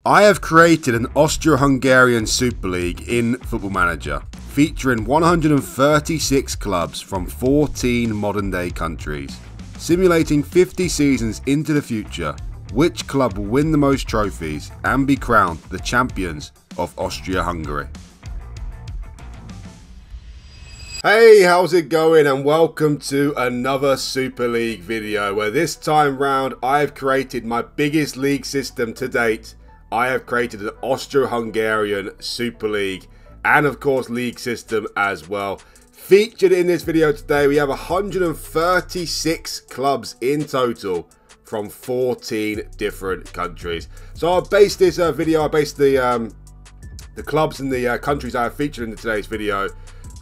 I have created an Austro-Hungarian Super League in FootballManager, featuring 136 clubs from 14 modern day countries. Simulating 50 seasons into the future, which club will win the most trophies and be crowned the champions of Austria-Hungary. Hey, how's it going, and welcome to another Super League video, where this time round I have created my biggest league system to date. I have created an Austro-Hungarian Super League and of course league system as well. Featured in this video today, we have 136 clubs in total from 14 different countries. So I based this video, I based the clubs and the countries I have featured in today's video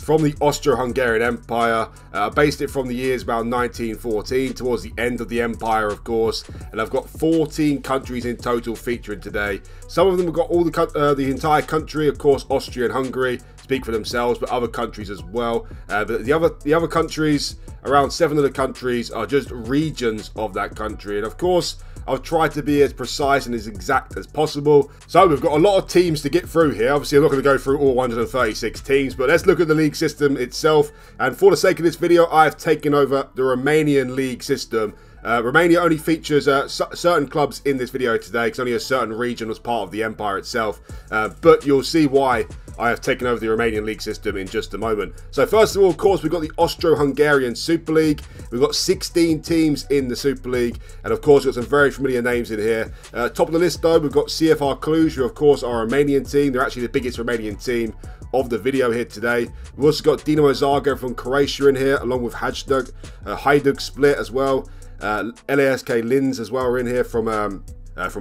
from the Austro-Hungarian Empire. I based it from the years around 1914, towards the end of the empire of course, and I've got 14 countries in total featuring today. Some of them have got all the entire country, of course Austria and Hungary speak for themselves, but other countries as well. But the other countries, around 7 of the countries, are just regions of that country, and of course I've tried to be as precise and as exact as possible. So we've got a lot of teams to get through here. Obviously, I'm not going to go through all 136 teams, but let's look at the league system itself. And for the sake of this video, I have taken over the Romanian league system. Romania only features certain clubs in this video today, because only a certain region was part of the empire itself. But you'll see why I have taken over the Romanian league system in just a moment. So first of all, of course, we've got the Austro-Hungarian Super League. We've got 16 teams in the Super League, and of course we've got some very familiar names in here. Top of the list though, we've got CFR Cluj, who of course are a Romanian team. They're actually the biggest Romanian team of the video here today. We've also got Dinamo Zagreb from Croatia in here, along with Hajduk Split as well. LASK Linz as well are in here from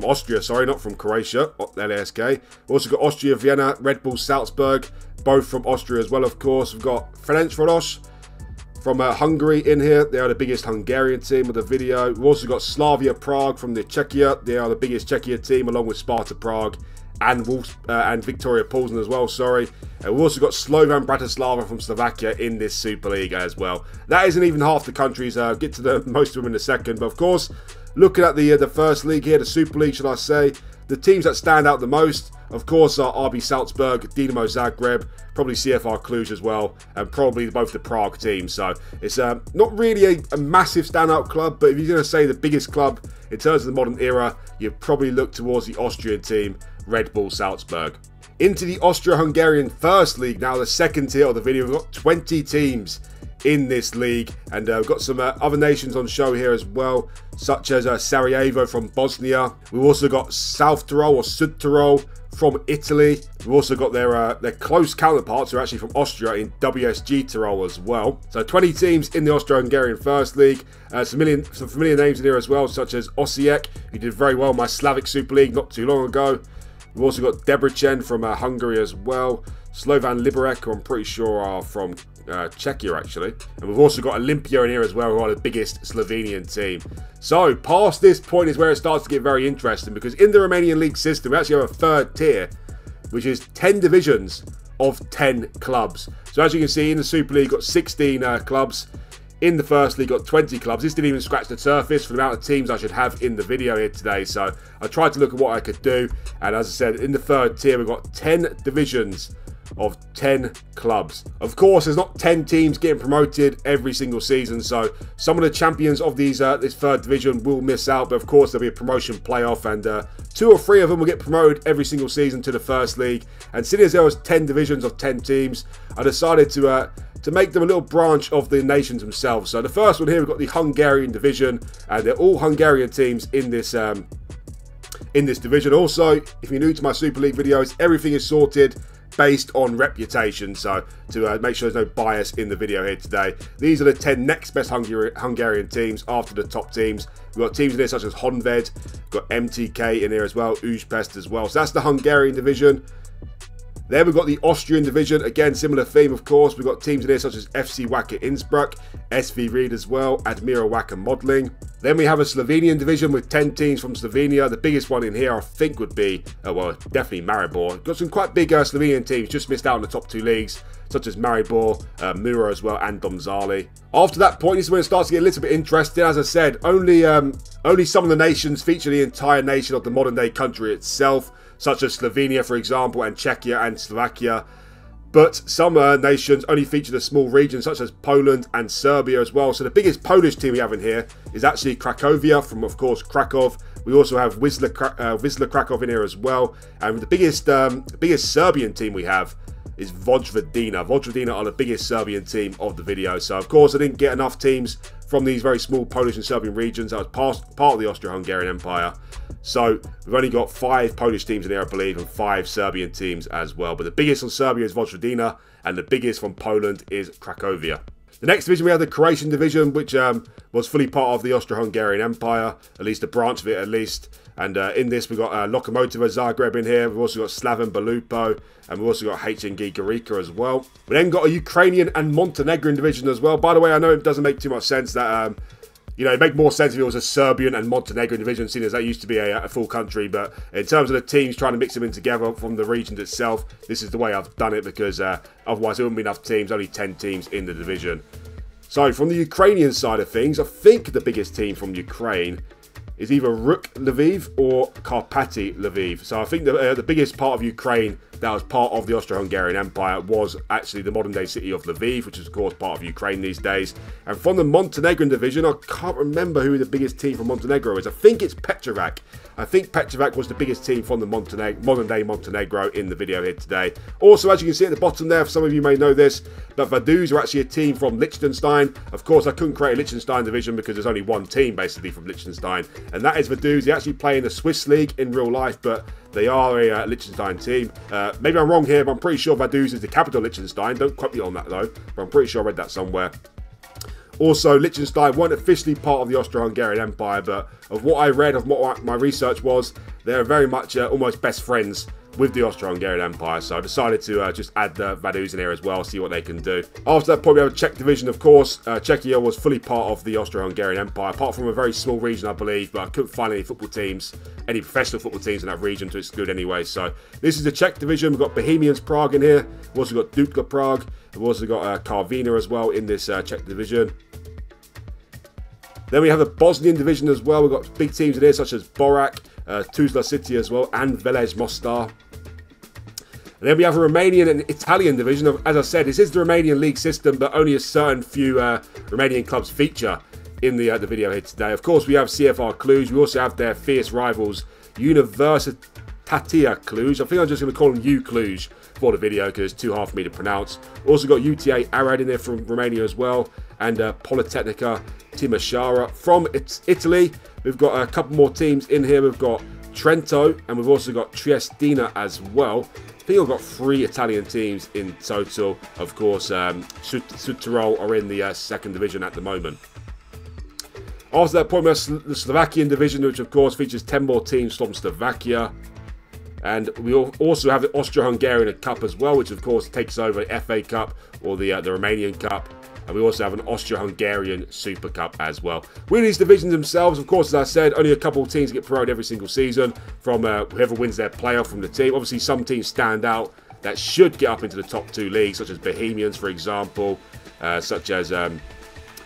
Austria, sorry, not from Croatia, LASK. We've also got Austria Vienna, Red Bull Salzburg, both from Austria as well, of course. We've got Ferencváros from Hungary in here. They are the biggest Hungarian team of the video. We've also got Slavia Prague from the Czechia. They are the biggest Czechia team, along with Sparta Prague and Victoria Plzeň as well, sorry. And we've also got Slovan Bratislava from Slovakia in this Super League as well. That isn't even half the countries. I'll get to most of them in a second. But of course, looking at the first league here, the Super League, should I say, the teams that stand out the most, of course, are RB Salzburg, Dinamo Zagreb, probably CFR Cluj as well, and probably both the Prague teams. So it's not really a massive standout club, but if you're going to say the biggest club in terms of the modern era, you probably look towards the Austrian team, Red Bull Salzburg. Into the Austro-Hungarian First League now, the second tier of the video. We've got 20 teams in this league, and we've got some other nations on show here as well, such as Sarajevo from Bosnia. We've also got South Tyrol or Sud Tyrol from Italy. We've also got their close counterparts who are actually from Austria in WSG Tyrol as well. So 20 teams in the Austro-Hungarian First League. Some familiar names in here as well, such as Osijek, who did very well in my Slavic Super League not too long ago. We've also got Debrecen from Hungary as well. Slovan Liberec, who I'm pretty sure are from Czechia actually. And we've also got Olympia in here as well, who are the biggest Slovenian team. So past this point is where it starts to get very interesting, because in the Romanian league system we actually have a third tier, which is 10 divisions of 10 clubs. So as you can see, in the Super League got 16 clubs. In the First League got 20 clubs. This didn't even scratch the surface for the amount of teams I should have in the video here today. So I tried to look at what I could do. And as I said, in the third tier, we've got 10 divisions of 10 clubs. Of course, there's not 10 teams getting promoted every single season. So some of the champions of these this third division will miss out. But of course, there'll be a promotion playoff. And 2 or 3 of them will get promoted every single season to the First League. And seeing as there was 10 divisions of 10 teams, I decided to make them a little branch of the nations themselves. So the first one here, we've got the Hungarian division, and they're all Hungarian teams in this division. Also, if you're new to my Super League videos, everything is sorted based on reputation, so to make sure there's no bias in the video here today. These are the 10 next best Hungarian teams after the top teams. We've got teams in here such as Honved, got MTK in here as well, Újpest as well. So that's the Hungarian division. Then we've got the Austrian division, again similar theme of course. We've got teams in here such as FC Wacker Innsbruck, SV Ried as well, Admira Wacker Modeling. Then we have a Slovenian division with 10 teams from Slovenia. The biggest one in here I think would be, well, definitely Maribor. Got some quite big Slovenian teams, just missed out on the top 2 leagues, such as Maribor, Mura as well, and Domžale. After that point, this is when it starts to get a little bit interesting. As I said, only some of the nations feature the entire nation of the modern day country itself. such as Slovenia, for example, and Czechia and Slovakia. But some nations only feature a small region, such as Poland and Serbia as well. So the biggest Polish team we have in here is actually Cracovia from, of course, Krakow. We also have Wisla Krakow in here as well. And the biggest Serbian team we have is Vojvodina. Vojvodina are the biggest Serbian team of the video. So, of course, I didn't get enough teams from these very small Polish and Serbian regions. That was part of the Austro-Hungarian Empire. So we've only got 5 Polish teams in here, I believe, and 5 Serbian teams as well. But the biggest from Serbia is Vojvodina, and the biggest from Poland is Cracovia. The next division, we have the Croatian division, which was fully part of the Austro-Hungarian Empire, at least a branch of it at least. And in this, we've got Lokomotiva Zagreb in here. We've also got Slaven Belupo, and we've also got HNG Gorica as well. We then got a Ukrainian and Montenegrin division as well. By the way, I know it doesn't make too much sense that... you know, it'd make more sense if it was a Serbian and Montenegrin division, seeing as that used to be a full country. But in terms of the teams, trying to mix them in together from the regions itself, this is the way I've done it, because otherwise there wouldn't be enough teams, only 10 teams in the division. So from the Ukrainian side of things, I think the biggest team from Ukraine is either Ruk Lviv or Karpaty Lviv. So I think the biggest part of Ukraine that was part of the Austro-Hungarian Empire was actually the modern-day city of Lviv, which is, of course, part of Ukraine these days. And from the Montenegrin division, I can't remember who the biggest team from Montenegro is. I think it's Petrovac. I think Petrovac was the biggest team from the modern-day Montenegro in the video here today. Also, as you can see at the bottom there, some of you may know this, but Vaduz are actually a team from Liechtenstein. Of course, I couldn't create a Liechtenstein division because there's only one team, basically, from Liechtenstein, and that is Vaduz. They actually play in the Swiss League in real life, but they are a Liechtenstein team. Maybe I'm wrong here, but I'm pretty sure Vaduz is the capital of Liechtenstein. Don't quote me on that, though, but I'm pretty sure I read that somewhere. Also, Liechtenstein weren't officially part of the Austro-Hungarian Empire, but of what I read, of what my research was, they're very much almost best friends with the Austro-Hungarian Empire. So I decided to just add the Vaduz in here as well, see what they can do. After that point, we have a Czech division, of course. Czechia was fully part of the Austro-Hungarian Empire, apart from a very small region, I believe, but I couldn't find any football teams, any professional football teams in that region to exclude anyway. So this is the Czech division. We've got Bohemians Prague in here. We've also got Dukla Prague. We've also got Karvina as well in this Czech division. Then we have the Bosnian division as well. We've got big teams in here such as Borac, Tuzla City as well, and Velez Mostar. And then we have a Romanian and Italian division. As I said, this is the Romanian league system, but only a certain few Romanian clubs feature in the video here today. Of course, we have CFR Cluj. We also have their fierce rivals, Universitatea Cluj. I think I'm just going to call them U-Cluj for the video because it's too hard for me to pronounce. Also got UTA Arad in there from Romania as well, and Politecnica Timișoara from Italy. We've got a couple more teams in here. We've got Trento, and we've also got Triestina as well. I think I've got 3 Italian teams in total. Of course, Südtirol are in the second division at the moment. After that point, we have the Slovakian division, which of course features 10 more teams from Slovakia. And we also have the Austro-Hungarian Cup as well, which of course takes over the FA Cup or the Romanian Cup. And we also have an Austro-Hungarian Super Cup as well. With these divisions themselves, of course, as I said, only a couple of teams get promoted every single season from whoever wins their playoff from the team. Obviously, some teams stand out that should get up into the top 2 leagues, such as Bohemians, for example, such as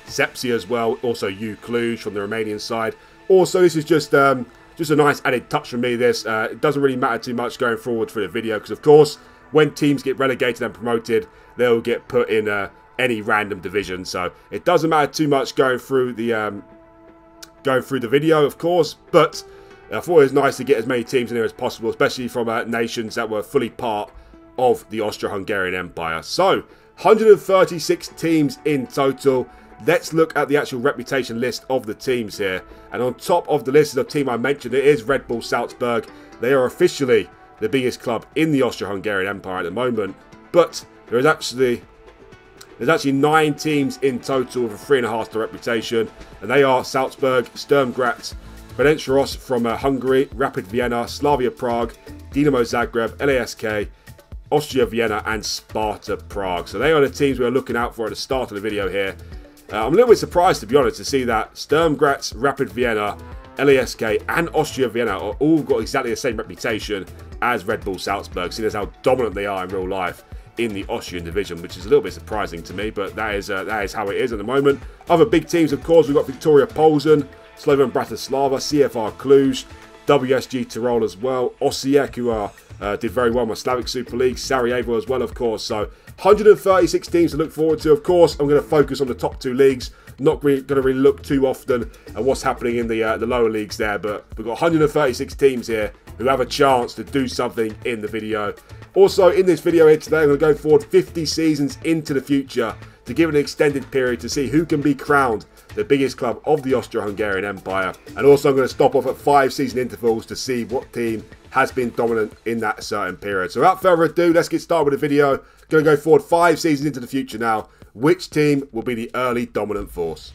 Sepsi as well, also U-Cluj from the Romanian side. Also, this is just a nice added touch from me, this. It doesn't really matter too much going forward for the video, because, of course, when teams get relegated and promoted, they'll get put in any random division, so it doesn't matter too much going through the video, of course. But I thought it was nice to get as many teams in here as possible, especially from nations that were fully part of the Austro-Hungarian Empire. So 136 teams in total. Let's look at the actual reputation list of the teams here, and on top of the list of the team I mentioned, it is Red Bull Salzburg. They are officially the biggest club in the Austro-Hungarian Empire at the moment, but there's actually 9 teams in total with a 3.5-star reputation, and they are Salzburg, Sturm Graz, Ferencváros from Hungary, Rapid Vienna, Slavia Prague, Dinamo Zagreb, LASK, Austria Vienna, and Sparta Prague. So they are the teams we're looking out for at the start of the video here. I'm a little bit surprised, to be honest, to see that Sturm Graz, Rapid Vienna, LASK, and Austria Vienna are all got exactly the same reputation as Red Bull Salzburg, seeing as how dominant they are in real life in the Austrian division, which is a little bit surprising to me, but that is how it is at the moment. Other big teams, of course, we've got Victoria Polsen, Slovan Bratislava, CFR Cluj, WSG Tyrol as well, Osijek, who did very well in my Slavic Super League, Sarajevo as well, of course. So 136 teams to look forward to. Of course, I'm going to focus on the top 2 leagues. Not going to really look too often at what's happening in the lower leagues there, but we've got 136 teams here who have a chance to do something in the video. Also, in this video here today, I'm going to go forward 50 seasons into the future to give an extended period to see who can be crowned the biggest club of the Austro-Hungarian Empire. And also, I'm going to stop off at 5 season intervals to see what team has been dominant in that certain period. So without further ado, let's get started with the video. Going to go forward 5 seasons into the future now. Which team will be the early dominant force?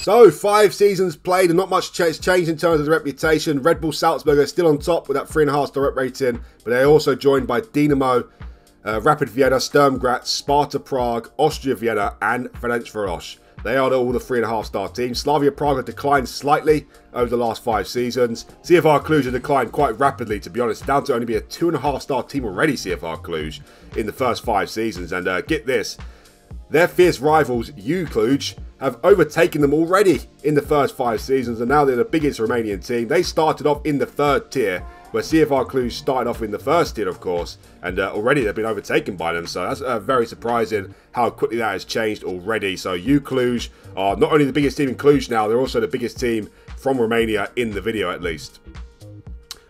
So, 5 seasons played and not much has changed in terms of the reputation. Red Bull Salzburg are still on top with that 3.5 star rating, but they're also joined by Dinamo, Rapid Vienna, Sturm Graz, Sparta Prague, Austria Vienna and Ferencváros. They are all the 3.5 star teams. Slavia Prague have declined slightly over the last 5 seasons. CFR Cluj have declined quite rapidly, to be honest, down to only be a 2.5 star team already, CFR Cluj, in the first 5 seasons. And get this, their fierce rivals, Cluj, have overtaken them already in the first 5 seasons, and now they're the biggest Romanian team. They started off in the 3rd tier, where CFR Cluj started off in the 1st tier, of course, and already they've been overtaken by them. So that's very surprising how quickly that has changed already. So Cluj are not only the biggest team in Cluj now, they're also the biggest team from Romania in the video at least.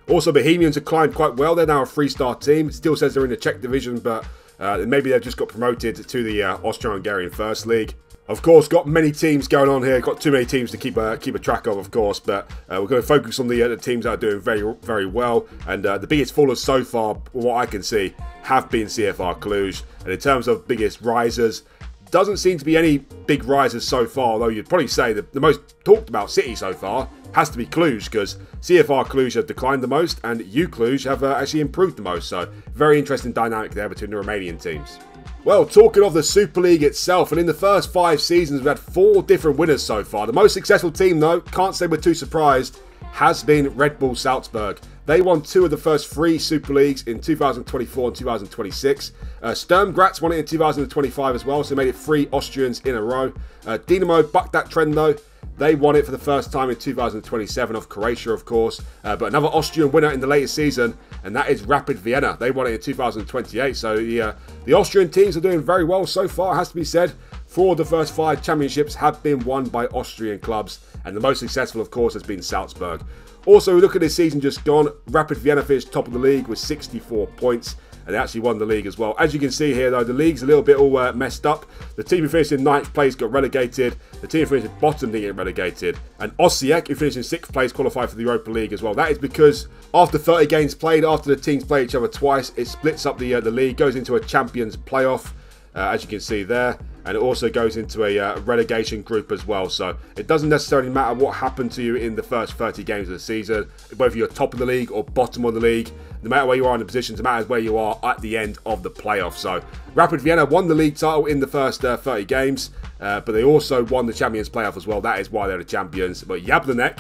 Also, Bohemians have climbed quite well. They're now a 3-star team. It still says they're in the Czech division, but maybe they've just got promoted to the Austro-Hungarian First League. Of course, got many teams going on here. Got too many teams to keep a track of course. But we're going to focus on the teams that are doing very, very well. And the biggest fallers so far, from what I can see, have been CFR Cluj. And in terms of biggest risers, doesn't seem to be any big risers so far. Although you'd probably say that the most talked about city so far has to be Cluj, because CFR Cluj have declined the most and Cluj have actually improved the most. So very interesting dynamic there between the Romanian teams. Well, talking of the Super League itself, and in the first 5 seasons, we've had 4 different winners so far. The most successful team, though, can't say we're too surprised, has been Red Bull Salzburg. They won 2 of the first 3 Super Leagues in 2024 and 2026. Sturm Graz won it in 2025 as well, so made it 3 Austrians in a row. Dinamo bucked that trend, though. They won it for the first time in 2027 of Croatia, of course. But another Austrian winner in the latest season, and that is Rapid Vienna. They won it in 2028. So the Austrian teams are doing very well so far, has to be said. 4 of the first 5 championships have been won by Austrian clubs, and the most successful, of course, has been Salzburg. Also, we look at this season just gone. Rapid Vienna finished top of the league with 64 points. And they actually won the league as well. As you can see here, though, the league's a little bit all messed up. The team who finished in 9th place got relegated. The team who finished at bottom didn't get relegated. And Osijek, who finished in 6th place, qualified for the Europa League as well. That is because after 30 games played, after the teams play each other twice, it splits up the league, goes into a Champions playoff, as you can see there. And it also goes into a relegation group as well. So it doesn't necessarily matter what happened to you in the first 30 games of the season, whether you're top of the league or bottom of the league. No matter where you are in the positions, it matters where you are at the end of the playoffs. So Rapid Vienna won the league title in the first 30 games, but they also won the Champions playoff as well. That is why they're the champions. But Jablonec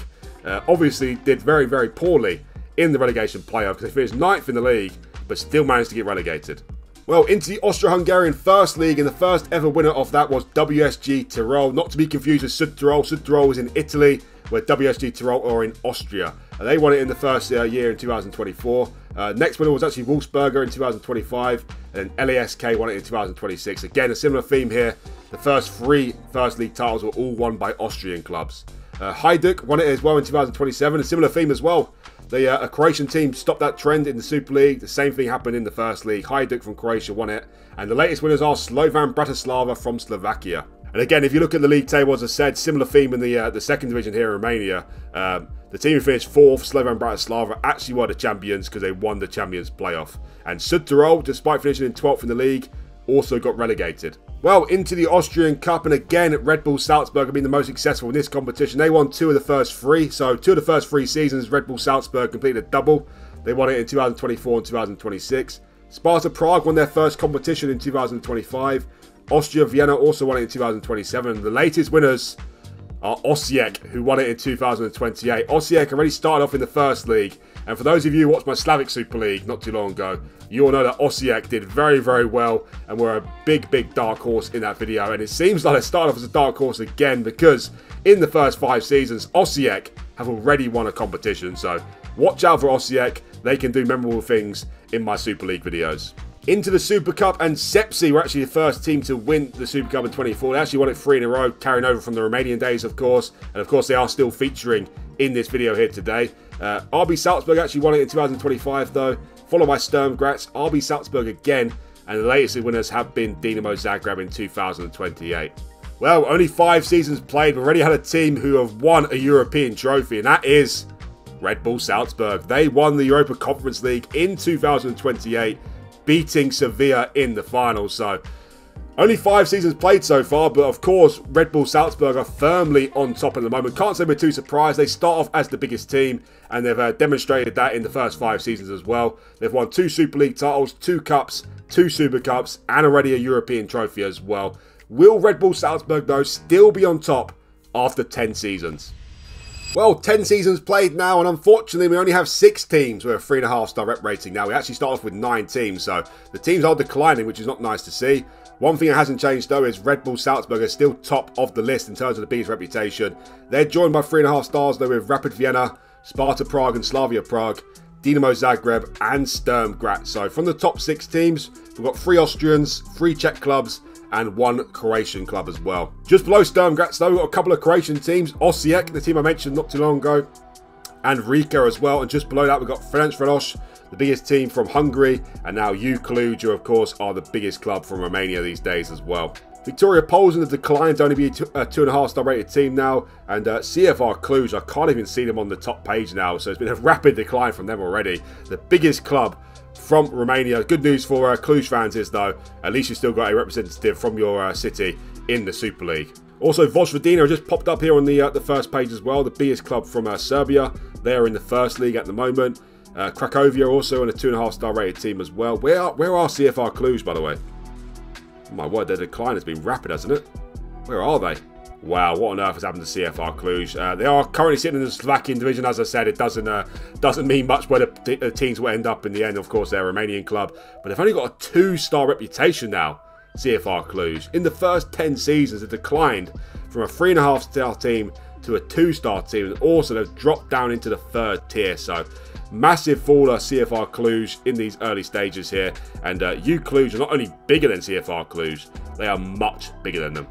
obviously did very, very poorly in the relegation playoff because they finished 9th in the league, but still managed to get relegated. Well, into the Austro-Hungarian First League, and the first ever winner of that was WSG Tyrol. Not to be confused with Südtirol. Südtirol was in Italy, where WSG Tyrol are in Austria. They won it in the first year in 2024. Next winner was actually Wolfsberger in 2025, and LASK won it in 2026. Again, a similar theme here. The first 3 First League titles were all won by Austrian clubs. Hajduk won it as well in 2027, a similar theme as well. A Croatian team stopped that trend in the Super League. The same thing happened in the First League. Hajduk from Croatia won it. And the latest winners are Slovan Bratislava from Slovakia. And again, if you look at the league table, as I said, similar theme in the second division here in Romania. The team who finished 4th, Slovan Bratislava, actually were the champions because they won the Champions playoff. And Südtirol, despite finishing in 12th in the league, also got relegated. Well, into the Austrian Cup, and again, Red Bull Salzburg have been the most successful in this competition. They won 2 of the first 3. So 2 of the first 3 seasons, Red Bull Salzburg completed a double. They won it in 2024 and 2026. Sparta Prague won their first competition in 2025. Austria Vienna also won it in 2027. The latest winners are Osijek, who won it in 2028. Osijek already started off in the first league, and for those of you who watched my Slavic Super League not too long ago, you all know that Osijek did very, very well and were a big, big dark horse in that video. And it seems like they started off as a dark horse again, because in the first 5 seasons, Osijek have already won a competition. So watch out for Osijek. They can do memorable things in my Super League videos. Into the Super Cup, and Sepsi were actually the first team to win the Super Cup in 24. They actually won it 3 in a row, carrying over from the Romanian days, of course. And of course, they are still featuring in this video here today. RB Salzburg actually won it in 2025, though, followed by Sturm Graz, RB Salzburg again, and the latest winners have been Dinamo Zagreb in 2028. Well, only 5 seasons played. We've already had a team who have won a European trophy, and that is Red Bull Salzburg. They won the Europa Conference League in 2028, beating Sevilla in the final. So only 5 seasons played so far, but of course Red Bull Salzburg are firmly on top at the moment. Can't say we're too surprised. They start off as the biggest team, and they've demonstrated that in the first 5 seasons as well. They've won 2 Super League titles, 2 cups, 2 Super Cups, and already a European trophy as well. Will Red Bull Salzburg, though, still be on top after 10 seasons? Well, 10 seasons played now, and unfortunately we only have 6 teams with a 3.5-star rep rating now. We actually start off with 9 teams, so the teams are declining, which is not nice to see. One thing that hasn't changed, though, is Red Bull Salzburg is still top of the list in terms of the biggest reputation. They're joined by 3.5 stars, though, with Rapid Vienna, Sparta Prague and Slavia Prague, Dinamo Zagreb and Sturm Graz. So from the top 6 teams, we've got 3 Austrians, 3 Czech clubs, and 1 Croatian club as well. Just below Sturm Graz, though, we've got a couple of Croatian teams. Osijek, the team I mentioned not too long ago, and Rijeka as well. And just below that, we've got Ferencváros, the biggest team from Hungary, and now Cluj, who of course are the biggest club from Romania these days as well. Victoria Polsen have declined to only be a 2.5-star rated team now, and CFR Cluj, I can't even see them on the top page now, so it's been a rapid decline from them already. The biggest club from Romania. Good news for Cluj fans is, though, at least you've still got a representative from your city in the Super League. Also, Vojvodina just popped up here on the first page as well, the biggest club from Serbia. They are in the first league at the moment. Cracovia also in a 2.5-star rated team as well. Where are CFR Cluj, by the way? Oh my word, their decline has been rapid, hasn't it? Where are they? Wow, what on earth has happened to CFR Cluj? They are currently sitting in the Slovakian division. As I said, it doesn't mean much where the teams will end up in the end. Of course, they're a Romanian club, but they've only got a 2-star reputation now, CFR Cluj. In the first 10 seasons, it declined from a 3.5-star team to a 2-star team, and also they've dropped down into the 3rd tier. So massive faller CFR Cluj in these early stages here, and Cluj are not only bigger than CFR Cluj, they are much bigger than them.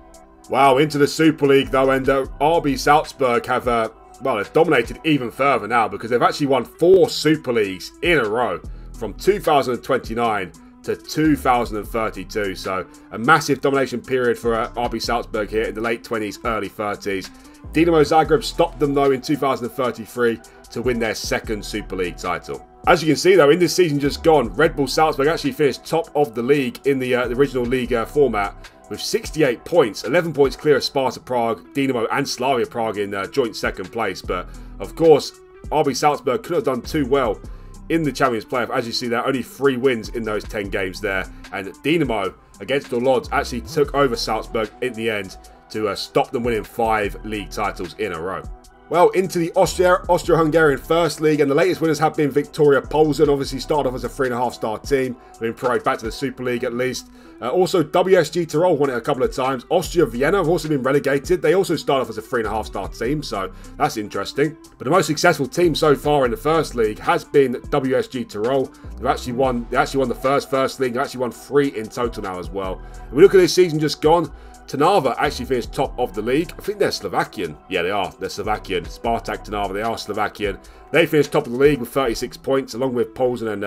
Wow, into the Super League though, and RB Salzburg have, well, they've dominated even further now, because they've actually won 4 Super Leagues in a row from 2029 to 2032. So a massive domination period for RB Salzburg here in the late 20s, early 30s. Dinamo Zagreb stopped them though in 2033 to win their 2nd Super League title. As you can see though, in this season just gone, Red Bull Salzburg actually finished top of the league in the original league format with 68 points, 11 points clear of Sparta Prague, Dinamo and Slavia Prague in joint 2nd place. But of course, RB Salzburg could have done too well in the Champions playoff. As you see, there are only 3 wins in those 10 games there, and Dinamo, against all odds, actually took over Salzburg in the end to stop them winning 5 league titles in a row. Well, into the Austro-Hungarian First League, and the latest winners have been Victoria Polsen. Obviously started off as a 3.5-star team, been promoted back to the Super League at least. Also, WSG Tyrol won it a couple of times. Austria Vienna have also been relegated. They also started off as a 3.5-star team, so that's interesting. But the most successful team so far in the First League has been WSG Tyrol. They actually won the First League. They've actually won 3 in total now as well. If we look at this season just gone, Trnava actually finished top of the league. I think they're Slovakian. Yeah, they are. They're Slovakian. Spartak Trnava, they are Slovakian. They finished top of the league with 36 points, along with Polsen and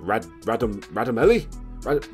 Radomeli?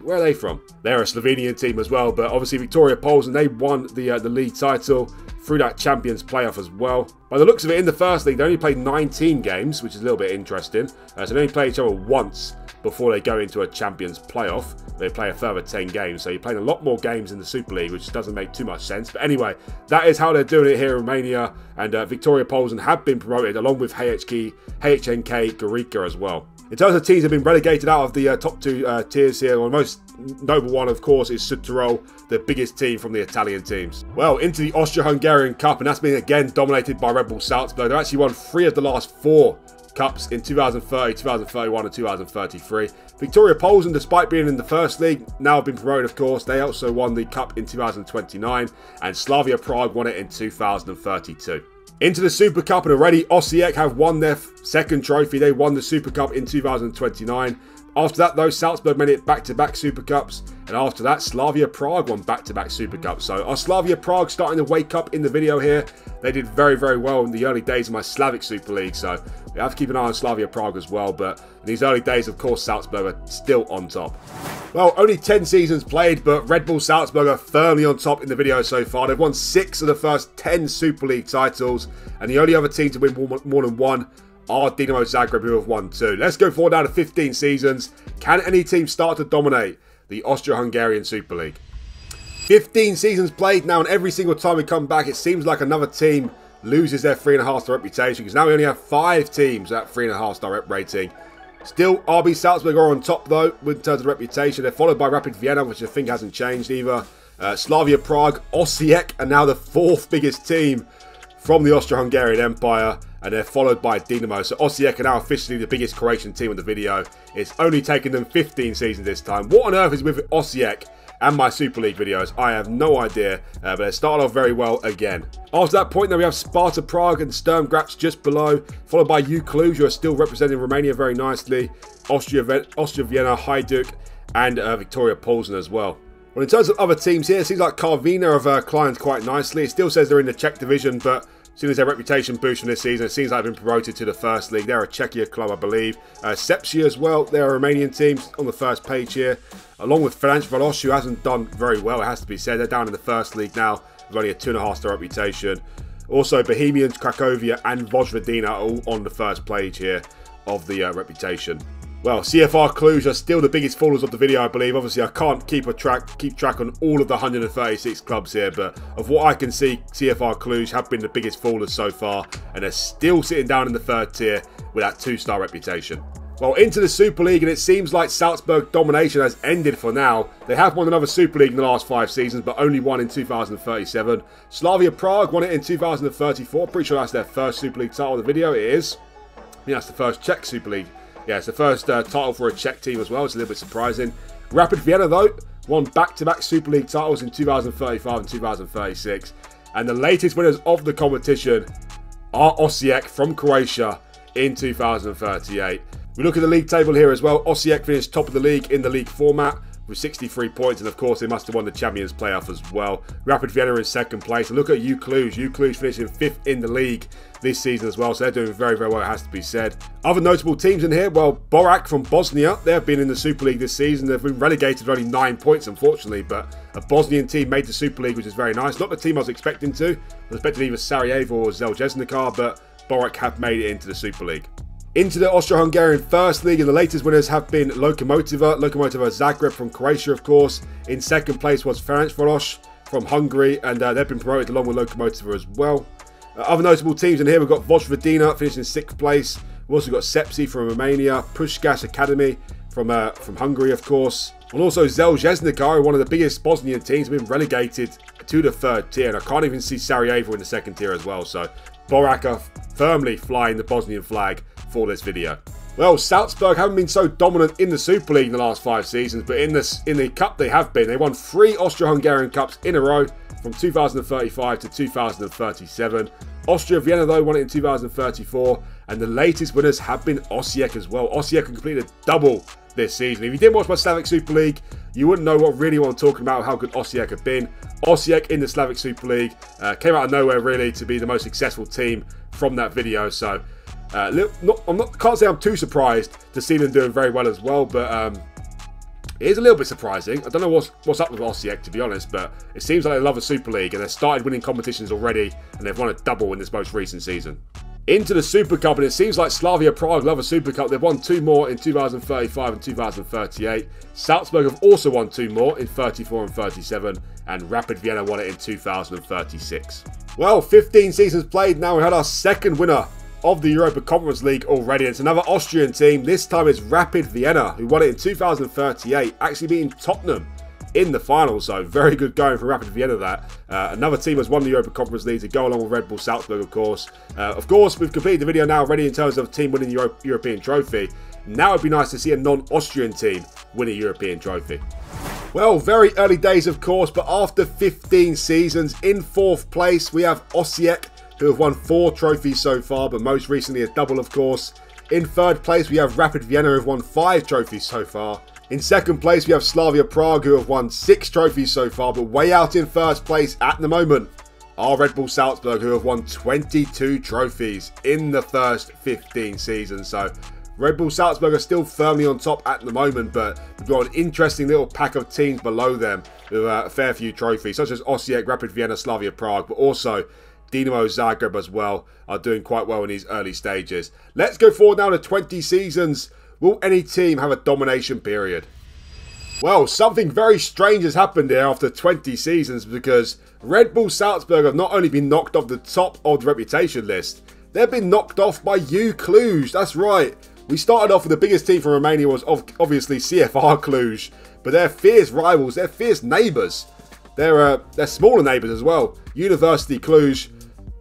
Where are they from? They're a Slovenian team as well, but obviously Victoria Polsen, they won the league title through that Champions playoff as well. By the looks of it, in the First League, they only played 19 games, which is a little bit interesting. So they only play each other once before they go into a Champions playoff. They play a further 10 games, so you're playing a lot more games in the Super League, which doesn't make too much sense. But anyway, that is how they're doing it here in Romania, and Victoria Polsen have been promoted along with HNK Gorica as well. In terms of teams that have been relegated out of the top two tiers here, well, the most notable one, of course, is Südtirol, the biggest team from the Italian teams. Well, into the Austro-Hungarian Cup, and that's been again dominated by Red Bull Salzburg. They've actually won 3 of the last 4 cups in 2030, 2031 and 2033. Victoria Polsen, despite being in the first league, now have been promoted, of course. They also won the cup in 2029, and Slavia Prague won it in 2032. Into the Super Cup, and already Osijek have won their second trophy. They won the Super Cup in 2029. After that, though, Salzburg made it back-to-back Super Cups. And after that, Slavia Prague won back-to-back Super Cups. So our Slavia Prague starting to wake up in the video here. They did very, very well in the early days of my Slavic Super League. So we have to keep an eye on Slavia Prague as well. But in these early days, of course, Salzburg are still on top. Well, only 10 seasons played, but Red Bull Salzburg are firmly on top in the video so far. They've won 6 of the first 10 Super League titles. And the only other team to win more than one are Dinamo Zagreb, who have won 2. Let's go forward now to 15 seasons. Can any team start to dominate the Austro-Hungarian Super League? 15 seasons played now, and every single time we come back, it seems like another team loses their 3.5-star reputation, because now we only have 5 teams at 3.5-star rep rating. Still, RB Salzburg are on top, though, in terms of reputation. They're followed by Rapid Vienna, which I think hasn't changed either. Slavia Prague, Osijek are now the 4th biggest team from the Austro-Hungarian Empire, and they're followed by Dinamo. So Osijek are now officially the biggest Croatian team in the video. It's only taken them 15 seasons this time. What on earth is with Osijek and my Super League videos? I have no idea, but they started off very well again. After that point, then we have Sparta Prague and Sturm Graz just below, followed by U Cluj, who are still representing Romania very nicely, Austria Vienna, Hajduk, and Victoria Polsen as well. Well, in terms of other teams here, it seems like Karvina have climbed quite nicely. It still says they're in the Czech division, but as soon as their reputation boosts from this season, it seems like they've been promoted to the first league. They're a Czechia club, I believe. Sepsia as well, they're a Romanian team on the first page here, along with Ferencváros, who hasn't done very well, it has to be said. They're down in the first league now with only a 2.5-star reputation. Also, Bohemians, Cracovia, and Vojvodina are all on the first page here of the reputation. Well, CFR Cluj are still the biggest fallers of the video, I believe. Obviously, I can't keep track on all of the 136 clubs here, but of what I can see, CFR Cluj have been the biggest fallers so far, and they're still sitting down in the 3rd tier with that 2-star reputation. Well, into the Super League, and it seems like Salzburg domination has ended for now. They have won another Super League in the last 5 seasons, but only one in 2037. Slavia Prague won it in 2034. Pretty sure that's their first Super League title of the video. It is. Yeah, that's the first Czech Super League. Yeah, it's the first title for a Czech team as well. It's a little bit surprising. Rapid Vienna, though, won back-to-back Super League titles in 2035 and 2036. And the latest winners of the competition are Osijek from Croatia in 2038. We look at the league table here as well. Osijek finished top of the league in the league format with 63 points. And, of course, they must have won the Champions playoff as well. Rapid Vienna in 2nd place. And look at U Cluj. U Cluj finishing 5th in the league this season as well, so they're doing very, very well, it has to be said. Other notable teams in here, well, Borac from Bosnia, they've been in the Super League this season. They've been relegated with only 9 points, unfortunately, but a Bosnian team made the Super League, which is very nice. Not the team I was expecting to. I was expecting either Sarajevo or Željezničar, but Borac have made it into the Super League. Into the Austro-Hungarian First League, and the latest winners have been Lokomotiva Zagreb from Croatia, of course. In 2nd place was Ferencváros from Hungary, and they've been promoted along with Lokomotiva as well. Other notable teams in here, we've got Vojvodina finishing 6th place. We've also got Sepsi from Romania, Puskás Academy from Hungary, of course. And also Željezničar, one of the biggest Bosnian teams, have been relegated to the 3rd tier. And I can't even see Sarajevo in the 2nd tier as well. So Borac are firmly flying the Bosnian flag for this video. Well, Salzburg haven't been so dominant in the Super League in the last 5 seasons, but in the Cup they have been. They won 3 Austro-Hungarian Cups in a row from 2035 to 2037. Austria Vienna, though, won it in 2034, and the latest winners have been Osijek as well. Osijek have completed a double this season. If you didn't watch my Slavic Super League, you wouldn't know what I'm talking about, how good Osijek have been. Osijek in the Slavic Super League came out of nowhere, really, to be the most successful team from that video. So, can't say I'm too surprised to see them doing very well as well, but it is a little bit surprising. I don't know what's up with Osijek, to be honest, but it seems like they love a Super League, and they've started winning competitions already, and they've won a double in this most recent season. Into the Super Cup, and it seems like Slavia Prague love a Super Cup. They've won 2 more in 2035 and 2038. Salzburg have also won 2 more in 34 and 37, and Rapid Vienna won it in 2036. Well, 15 seasons played now. We had our second winner of the Europa Conference League already. It's another Austrian team. This time it's Rapid Vienna, who won it in 2038, actually beating Tottenham in the final. So very good going for Rapid Vienna that. Another team has won the Europa Conference League to go along with Red Bull Salzburg, of course. We've completed the video now already in terms of team winning the European trophy. Now it'd be nice to see a non-Austrian team win a European trophy. Well, very early days, of course, but after 15 seasons, in 4th place, we have Osijek, who have won 4 trophies so far, but most recently a double, of course. In 3rd place, we have Rapid Vienna, who have won 5 trophies so far. In 2nd place, we have Slavia Prague, who have won 6 trophies so far, but way out in 1st place at the moment are Red Bull Salzburg, who have won 22 trophies in the first 15 seasons. So Red Bull Salzburg are still firmly on top at the moment, but we've got an interesting little pack of teams below them with a fair few trophies, such as Osijek, Rapid Vienna, Slavia Prague, but also Dinamo Zagreb as well are doing quite well in these early stages. Let's go forward now to 20 seasons. Will any team have a domination period? Well, something very strange has happened here after 20 seasons, because Red Bull Salzburg have not only been knocked off the top of the reputation list, they've been knocked off by U Cluj. That's right. We started off with the biggest team from Romania was obviously CFR Cluj, but they're fierce rivals, they're fierce neighbours. They're smaller neighbours as well. University Cluj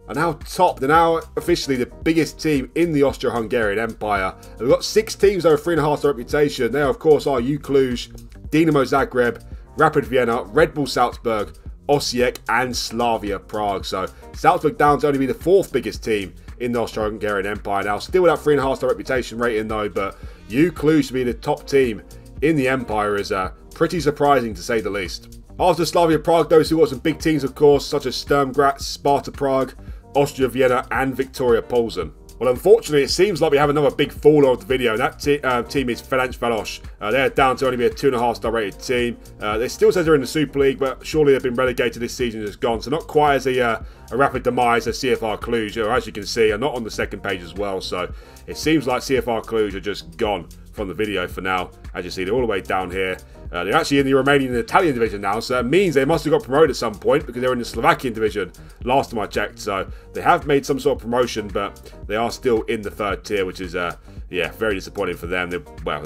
are now top. They're now officially the biggest team in the Austro-Hungarian Empire. And we've got 6 teams over 3.5-star reputation. They, of course, are U Cluj, Dinamo Zagreb, Rapid Vienna, Red Bull Salzburg, Osijek, and Slavia Prague. So Salzburg down to only be the 4th biggest team in the Austro-Hungarian Empire now. Still with that 3.5-star reputation rating though, but U Cluj to be the top team in the Empire is pretty surprising to say the least. After Slavia Prague, those who got some big teams, of course, such as Sturm Graz, Sparta Prague, Austria Vienna, and Victoria Plzeň. Well, unfortunately, it seems like we have another big fall of the video, and that team is Ferencváros. They're down to only be a 2.5-star rated team. They still says they're in the Super League, but surely they've been relegated this season and just gone. So not quite as a rapid demise as CFR Cluj, as you can see, are not on the 2nd page as well. So it seems like CFR Cluj are just gone from the video for now. As you see, they're all the way down here. They're actually in the Romanian and Italian division now, so that means they must have got promoted at some point because they're in the Slovakian division last time I checked. So they have made some sort of promotion, but they are still in the 3rd tier, which is, yeah, very disappointing for them. They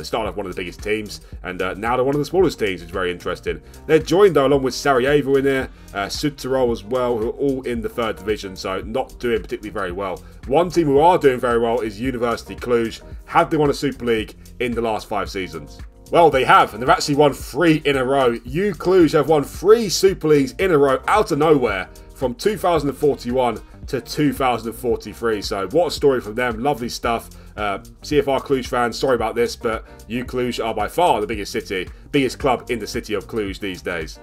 started off one of the biggest teams, and now they're one of the smallest teams, which is very interesting. They're joined, though, along with Sarajevo in there, Südtirol as well, who are all in the 3rd division, so not doing particularly very well. One team who are doing very well is University Cluj. Have they won a Super League in the last 5 seasons? Well, they have, and they've actually won 3 in a row. U Cluj have won 3 Super Leagues in a row out of nowhere from 2041 to 2043. So what a story from them. Lovely stuff. CFR Cluj fans, sorry about this, but U Cluj are by far the biggest club in the city of Cluj these days.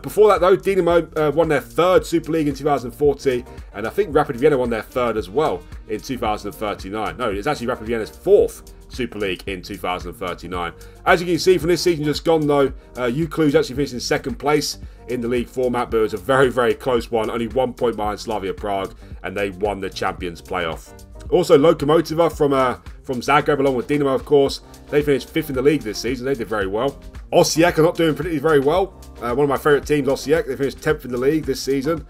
Before that though, Dinamo won their 3rd Super League in 2040, and I think Rapid Vienna won their 3rd as well in 2039. No, it's actually Rapid Vienna's 4th Super League in 2039. As you can see from this season just gone though, U Cluj actually finished in 2nd place in the league format, but it was a very, very close one, only 1 point behind Slavia Prague, and they won the Champions playoff. Also, Lokomotiva from Zagreb, along with Dinamo, of course, they finished 5th in the league this season. They did very well. Osijek are not doing particularly very well. One of my favourite teams, Osijek, they finished 10th in the league this season.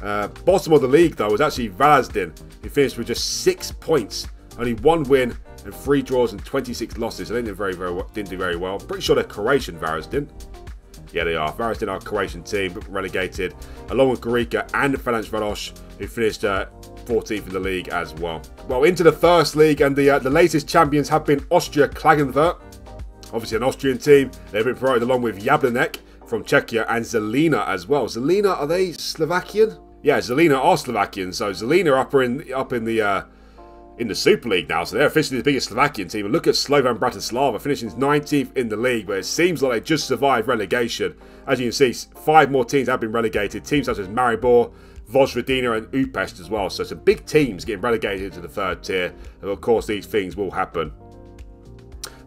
Bottom of the league, though, was actually Varazdin, who finished with just 6 points, only 1 win and 3 draws and 26 losses. So they didn't do very well. I'm pretty sure they're Croatian, Varazdin. Yeah, they are. Varazdin are a Croatian team, but relegated, along with Gorica and Ferencváros, who finished 14th in the league as well. Well, into the 1st league, and the latest champions have been Austria Klagenfurt. Obviously an Austrian team. They've been promoted along with Jablanek from Czechia and Zelina as well. Zelina, are they Slovakian? Yeah, Zelina are Slovakian. So Zelina are up in the Super League now, so they're officially the biggest Slovakian team. And look at Slovan Bratislava finishing 19th in the league, but it seems like they just survived relegation. As you can see, 5 more teams have been relegated. Teams such as Maribor, Vojvodina and Újpest as well. So some big teams getting relegated to the 3rd tier. And of course, these things will happen.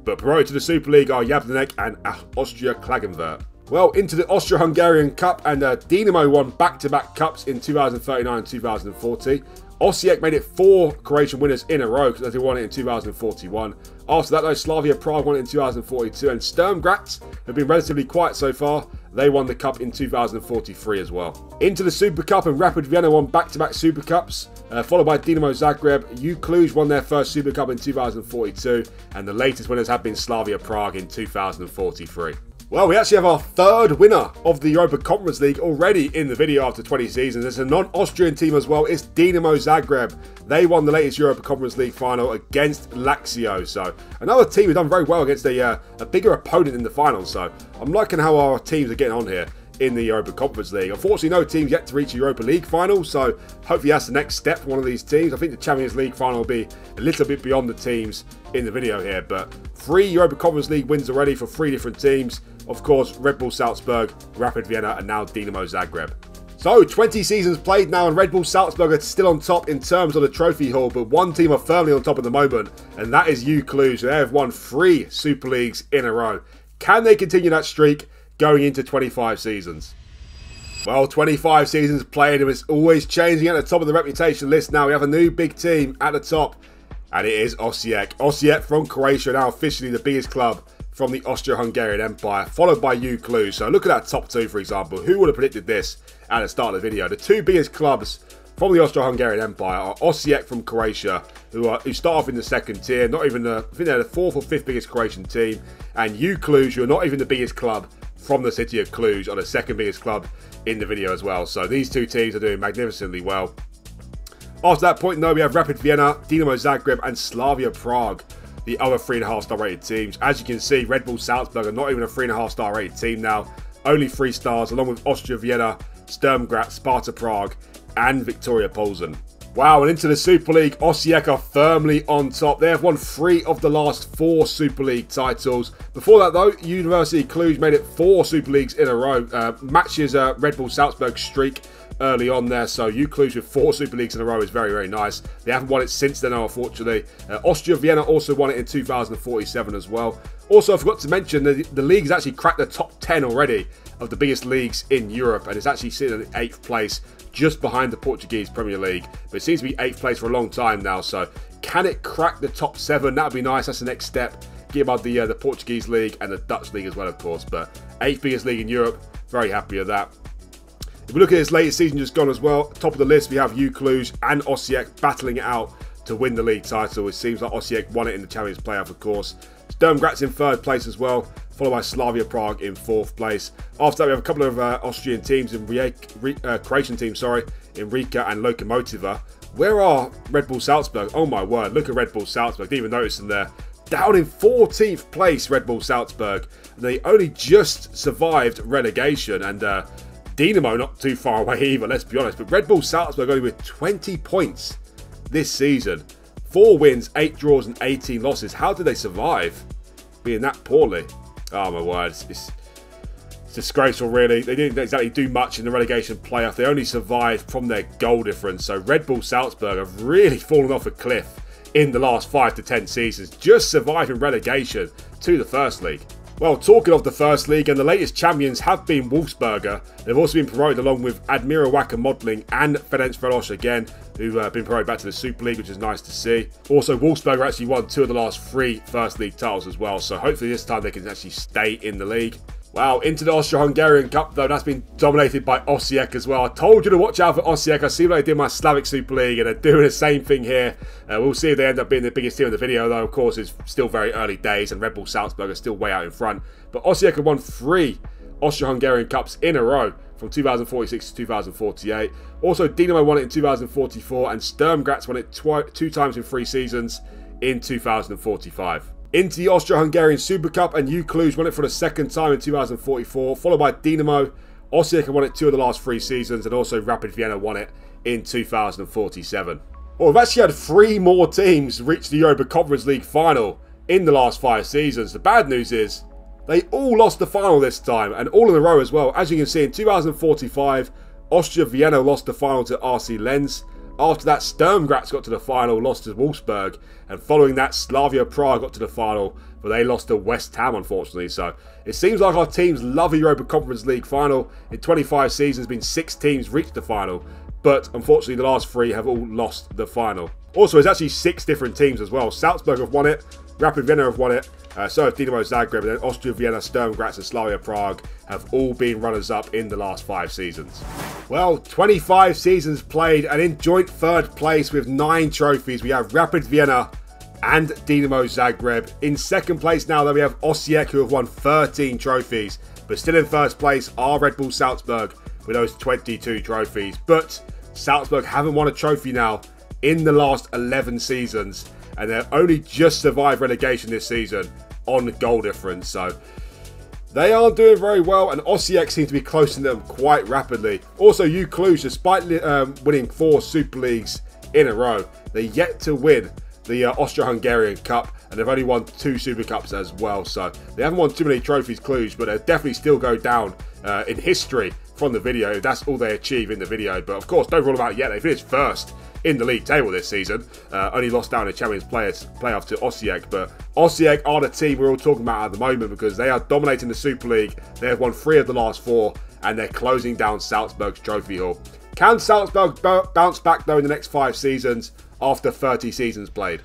But promoted to the Super League are Jablanek and Austria Klagenfurt. Well, into the Austro-Hungarian Cup, and Dinamo won back-to-back cups in 2039 and 2040. Osijek made it 4 Croatian winners in a row because they won it in 2041. After that, though, Slavia Prague won it in 2042, and Sturm Graz have been relatively quiet so far. They won the cup in 2043 as well. Into the Super Cup, and Rapid Vienna won back-to-back Super Cups. followed by Dinamo Zagreb. Cluj won their first Super Cup in 2042, and the latest winners have been Slavia Prague in 2043. Well, we actually have our third winner of the Europa Conference League already in the video after 20 seasons. It's a non-Austrian team as well. It's Dinamo Zagreb. They won the latest Europa Conference League final against Lazio. So another team who've done very well against a bigger opponent in the final. So I'm liking how our teams are getting on here in the Europa Conference League. Unfortunately, no teams yet to reach the Europa League final, so hopefully that's the next step for one of these teams. I think the Champions League final will be a little bit beyond the teams in the video here, but 3 Europa Conference League wins already for 3 different teams. Of course, Red Bull Salzburg, Rapid Vienna, and now Dinamo Zagreb. So, 20 seasons played now, and Red Bull Salzburg are still on top in terms of the trophy haul, but one team are firmly on top at the moment, and that is Cluj. They have won 3 Super Leagues in a row. Can they continue that streak going into 25 seasons? Well, 25 seasons played, and it's always changing at the top of the reputation list now. We have a new big team at the top, and it is Osijek. Osijek from Croatia, now officially the biggest club from the Austro-Hungarian Empire, followed by Cluj. So look at that top 2, for example. Who would have predicted this at the start of the video? The 2 biggest clubs from the Austro-Hungarian Empire are Osijek from Croatia, who start off in the 2nd tier, not even I think they're the 4th or 5th biggest Croatian team, and Cluj, who are not even the biggest club from the city of Cluj, are the 2nd biggest club in the video as well. So these 2 teams are doing magnificently well. After that point, though, we have Rapid Vienna, Dinamo Zagreb, and Slavia Prague, the other 3.5 star rated teams. As you can see, Red Bull Salzburg are not even a 3.5 star rated team now, only 3 stars, along with Austria Vienna, Sturm Graz, Sparta Prague, and Victoria Plzeň. Wow, and into the Super League, Osijek are firmly on top. They have won 3 of the last 4 Super League titles. Before that, though, University Cluj made it 4 Super Leagues in a row. Matches Red Bull Salzburg streak early on there. So Cluj with 4 Super Leagues in a row is very, very nice. They haven't won it since then, unfortunately. Austria Vienna also won it in 2047 as well. Also, I forgot to mention that the league has actually cracked the top 10 already of the biggest leagues in Europe, and it's actually sitting in 8th place, just behind the Portuguese Premier League. But it seems to be 8th place for a long time now, so can it crack the top 7? That would be nice. That's the next step. Get above the Portuguese League and the Dutch League as well, of course. But 8th biggest league in Europe, very happy with that. If we look at this latest season just gone as well, top of the list we have Cluj and Osijek battling it out to win the league title. It seems like Osijek won it in the Champions playoff, of course. Sturm Graz in 3rd place as well, followed by Slavia Prague in 4th place. After that, we have a couple of Austrian teams, Croatian teams, in Rijeka and Lokomotiva. Where are Red Bull Salzburg? Oh my word, look at Red Bull Salzburg. Didn't even notice them there. Down in 14th place, Red Bull Salzburg. They only just survived relegation, and Dinamo not too far away either, let's be honest. But Red Bull Salzburg only with 20 points this season. 4 wins, 8 draws, and 18 losses. How did they survive being that poorly? Oh my word, it's disgraceful, really. They didn't exactly do much in the relegation playoff. They only survived from their goal difference. So Red Bull Salzburg have really fallen off a cliff in the last 5 to 10 seasons, just surviving relegation to the First League. Well, talking of the First League, and the latest champions have been Wolfsberger. They've also been promoted along with Admira Wacker Modeling and Ferencváros again, who have been promoted back to the Super League, which is nice to see. Also, Wolfsberger actually won 2 of the last 3 First League titles as well, so hopefully this time they can actually stay in the league. Wow, into the Austro-Hungarian Cup, though, that's been dominated by Osijek as well. I told you to watch out for Osijek. I see what they did in my Slavic Super League, and they're doing the same thing here. We'll see if they end up being the biggest team in the video, though, of course, it's still very early days, and Red Bull Salzburg are still way out in front. But Osijek have won 3 Austro-Hungarian Cups in a row from 2046 to 2048. Also, Dinamo won it in 2044, and Sturm Graz won it 2 times in 3 seasons in 2045. Into the Austro-Hungarian Super Cup, and Cluj won it for the 2nd time in 2044, followed by Dinamo. Osijek won it 2 of the last 3 seasons, and also Rapid Vienna won it in 2047. Well, we've actually had 3 more teams reach the Europa Conference League final in the last 5 seasons. The bad news is they all lost the final this time, and all in a row as well. As you can see, in 2045, Austria Vienna lost the final to RC Lens. After that, Sturm Graz got to the final, lost to Wolfsburg. And following that, Slavia Prague got to the final, but they lost to West Ham, unfortunately. So it seems like our teams love a Europa Conference League final. In 25 seasons, been 6 teams reached the final. But unfortunately, the last 3 have all lost the final. Also, it's actually 6 different teams as well. Salzburg have won it. Rapid Vienna have won it. So have Dinamo Zagreb, and then Austria Vienna, Sturm Graz and Slavia Prague have all been runners-up in the last 5 seasons. Well, 25 seasons played, and in joint third place with 9 trophies, we have Rapid Vienna and Dinamo Zagreb. In second place now, though, we have Osijek, who have won 13 trophies. But still in first place are Red Bull Salzburg with those 22 trophies. But Salzburg haven't won a trophy now in the last 11 seasons. And they've only just survived relegation this season on goal difference. So they aren't doing very well, and Osijek seems to be closing them quite rapidly. Also, Cluj, despite winning 4 Super Leagues in a row, they're yet to win the Austro-Hungarian Cup, and they've only won 2 Super Cups as well. So they haven't won too many trophies, Cluj, but they'll definitely still go down in history from the video. That's all they achieve in the video. But of course, don't rule them out yet. They finished first in the league table this season. Only lost down in the Champions playoff to Osijek. But Osijek are the team we're all talking about at the moment because they are dominating the Super League. They have won 3 of the last 4, and they're closing down Salzburg's trophy haul. Can Salzburg bounce back, though, in the next 5 seasons after 30 seasons played?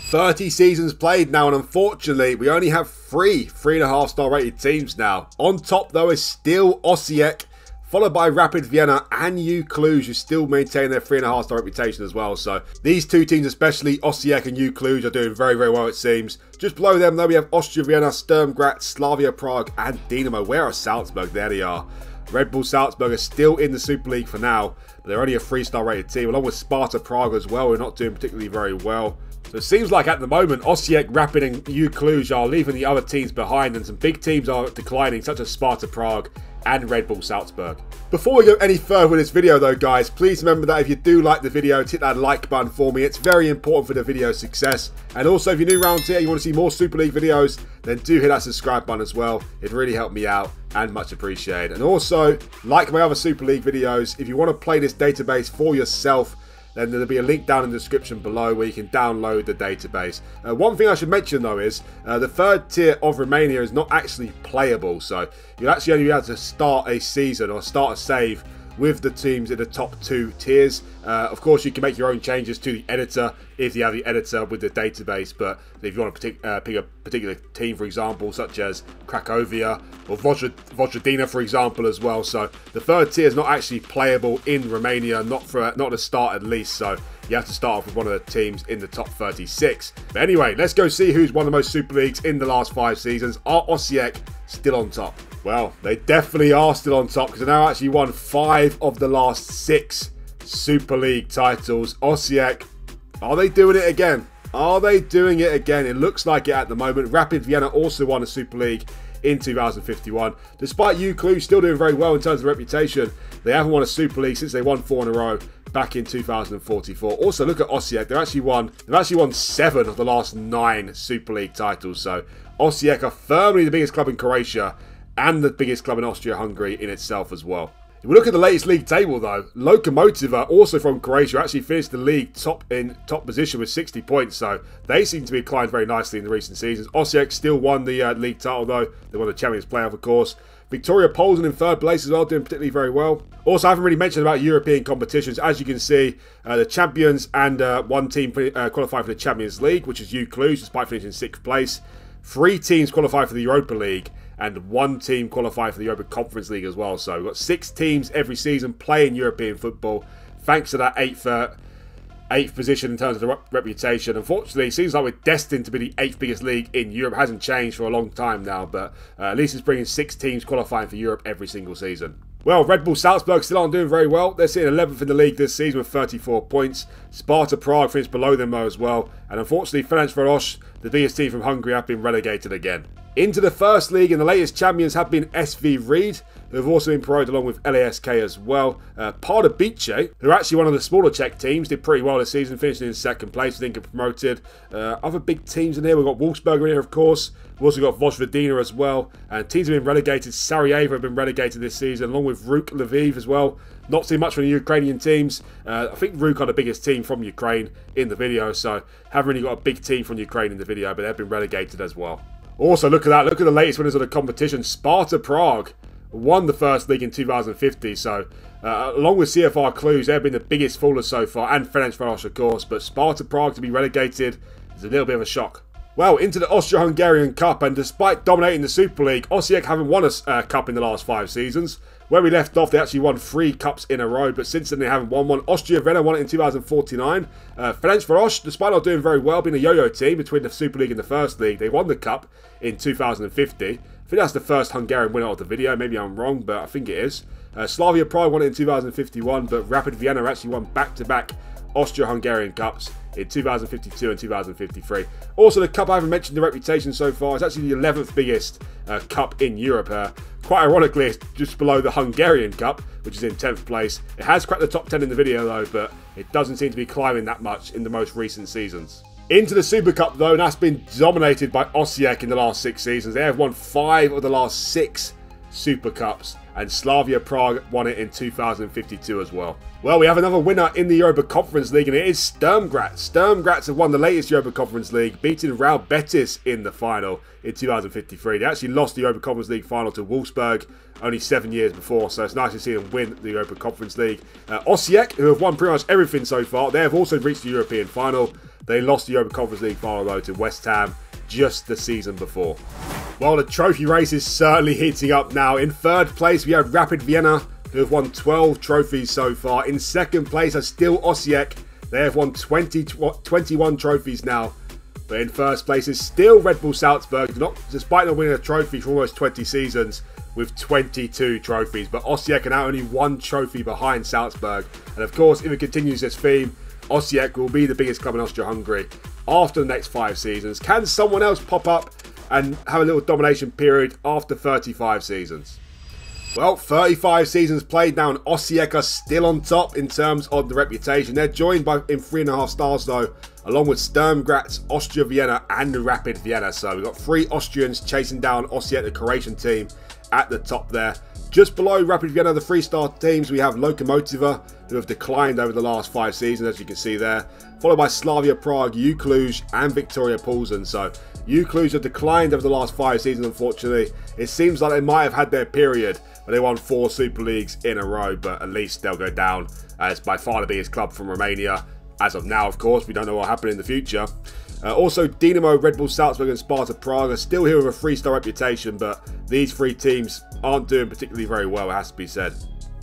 30 seasons played now, and unfortunately, we only have 3.5-star rated teams now. On top, though, is still Osijek, followed by Rapid Vienna and Cluj, who still maintain their 3.5-star reputation as well. So these 2 teams, especially Osijek and Cluj, are doing very, very well, it seems. Just below them, though, we have Austria Vienna, Sturm Graz, Slavia Prague, and Dinamo. Where are Salzburg? There they are. Red Bull Salzburg are still in the Super League for now, but they're only a 3-star rated team, along with Sparta Prague as well, who are not doing particularly very well. So it seems like at the moment, Osijek, Rapid and Cluj are leaving the other teams behind, and some big teams are declining, such as Sparta Prague and Red Bull Salzburg. Before we go any further with this video though, guys, please remember that if you do like the video, hit that like button for me. It's very important for the video's success. And also, if you're new around here, you want to see more Super League videos, then do hit that subscribe button as well. It'd really help me out and much appreciated. And also, like my other Super League videos, if you want to play this database for yourself, then there'll be a link down in the description below where you can download the database. One thing I should mention though is the 3rd tier of Romania is not actually playable, so you'll actually only be able to start a season or start a save with the teams in the top 2 tiers. Of course, you can make your own changes to the editor if you have the editor with the database, but if you want to pick a particular team, for example, such as Cracovia or Vojvodina, for example, as well. So the 3rd tier is not actually playable in Romania, not to start at least, so you have to start off with one of the teams in the top 36. But anyway, let's go see who's won the most Super Leagues in the last 5 seasons. Are Osijek still on top? Well, they definitely are still on top because they now actually won 5 of the last 6 Super League titles. Osijek, are they doing it again? Are they doing it again? It looks like it at the moment. Rapid Vienna also won a Super League in 2051. Despite Cluj still doing very well in terms of reputation, they haven't won a Super League since they won 4 in a row back in 2044. Also, look at Osijek. They've actually won 7 of the last 9 Super League titles. So Osijek are firmly the biggest club in Croatia and the biggest club in Austria-Hungary in itself as well. If we look at the latest league table though, Lokomotiva, also from Croatia, actually finished the league top position with 60 points, so they seem to be inclined very nicely in the recent seasons. Osijek still won the league title though. They won the Champions playoff, of course. Victoria Polsen in 3rd place as well, doing particularly very well. Also, I haven't really mentioned about European competitions. As you can see, the champions and one team qualified for the Champions League, which is Cluj, despite finishing 6th place. 3 teams qualified for the Europa League, and 1 team qualified for the Europa Conference League as well. So we've got 6 teams every season playing European football, thanks to that 8th position in terms of the reputation. Unfortunately, it seems like we're destined to be the 8th biggest league in Europe. It hasn't changed for a long time now, but at least it's bringing 6 teams qualifying for Europe every single season. Well, Red Bull Salzburg still aren't doing very well. They're sitting 11th in the league this season with 34 points. Sparta Prague finished below them though as well. And unfortunately, Ferencváros, the biggest team from Hungary, have been relegated again. Into the first league, and the latest champions have been SV Ried, who have also been promoted along with LASK as well. Pardubice, who are actually one of the smaller Czech teams, did pretty well this season, finishing in 2nd place, I think, and promoted. Other big teams in here, we've got Wolfsburg in here, of course. We've also got Vojvodina as well. And teams have been relegated. Sarajevo have been relegated this season, along with Ruk Lviv as well. Not too much from the Ukrainian teams. I think Ruk are the biggest team from Ukraine in the video, so haven't really got a big team from Ukraine in the video, but they've been relegated as well. Also, look at that. Look at the latest winners of the competition. Sparta Prague won the first league in 2050. So, along with CFR Cluj, they've been the biggest fallers so far. And Ferencváros, of course. But Sparta Prague to be relegated is a little bit of a shock. Well, into the Austro-Hungarian Cup, and despite dominating the Super League, Osijek haven't won a cup in the last 5 seasons. Where we left off, they actually won 3 cups in a row, but since then they haven't won one. Austria Vienna won it in 2049. Ferencváros, despite not doing very well, being a yo-yo team between the Super League and the First League, they won the cup in 2050. I think that's the first Hungarian winner of the video. Maybe I'm wrong, but I think it is. Slavia Prague won it in 2051, but Rapid Vienna actually won back-to-back Austro-Hungarian Cups in 2052 and 2053. Also, the cup I haven't mentioned the reputation so far. It's actually the 11th biggest cup in Europe. Quite ironically, it's just below the Hungarian Cup, which is in 10th place. It has cracked the top 10 in the video though, but it doesn't seem to be climbing that much in the most recent seasons. Into the Super Cup though, and that's been dominated by Osijek in the last 6 seasons. They have won 5 of the last 6 Super Cups, and Slavia Prague won it in 2052 as well. Well, we have another winner in the Europa Conference League, and it is Sturm Graz. Sturm Graz have won the latest Europa Conference League, beating Real Betis in the final in 2053. They actually lost the Europa Conference League final to Wolfsburg only 7 years before, so it's nice to see them win the Europa Conference League. Osijek, who have won pretty much everything so far, they have also reached the European final. They lost the Europa Conference League final though to West Ham just the season before. Well, the trophy race is certainly heating up now. In 3rd place, we have Rapid Vienna, who have won 12 trophies so far. In 2nd place are still Osijek. They have won 21 trophies now. But in 1st place is still Red Bull Salzburg, despite not winning a trophy for almost 20 seasons, with 22 trophies. But Osijek are now only 1 trophy behind Salzburg. And of course, if it continues this theme, Osijek will be the biggest club in Austria-Hungary after the next 5 seasons. Can someone else pop up and have a little domination period after 35 seasons? Well, 35 seasons played now, and Osijek are still on top in terms of the reputation. They're joined in 3.5 stars though, along with Sturm Graz, Austria Vienna and Rapid Vienna. So we've got 3 Austrians chasing down Osijek, the Croatian team, at the top there. Just below Rapid Vienna, the 3-star teams, we have Lokomotiva, who have declined over the last 5 seasons, as you can see there. Followed by Slavia Prague, Cluj and Victoria Plzeň. So Cluj have declined over the last 5 seasons, unfortunately. It seems like they might have had their period where they won 4 Super Leagues in a row, but at least they'll go down as by far the biggest club from Romania. As of now, of course, we don't know what will happen in the future. Also, Dinamo, Red Bull Salzburg and Sparta Prague are still here with a 3-star reputation, but these 3 teams aren't doing particularly very well, it has to be said.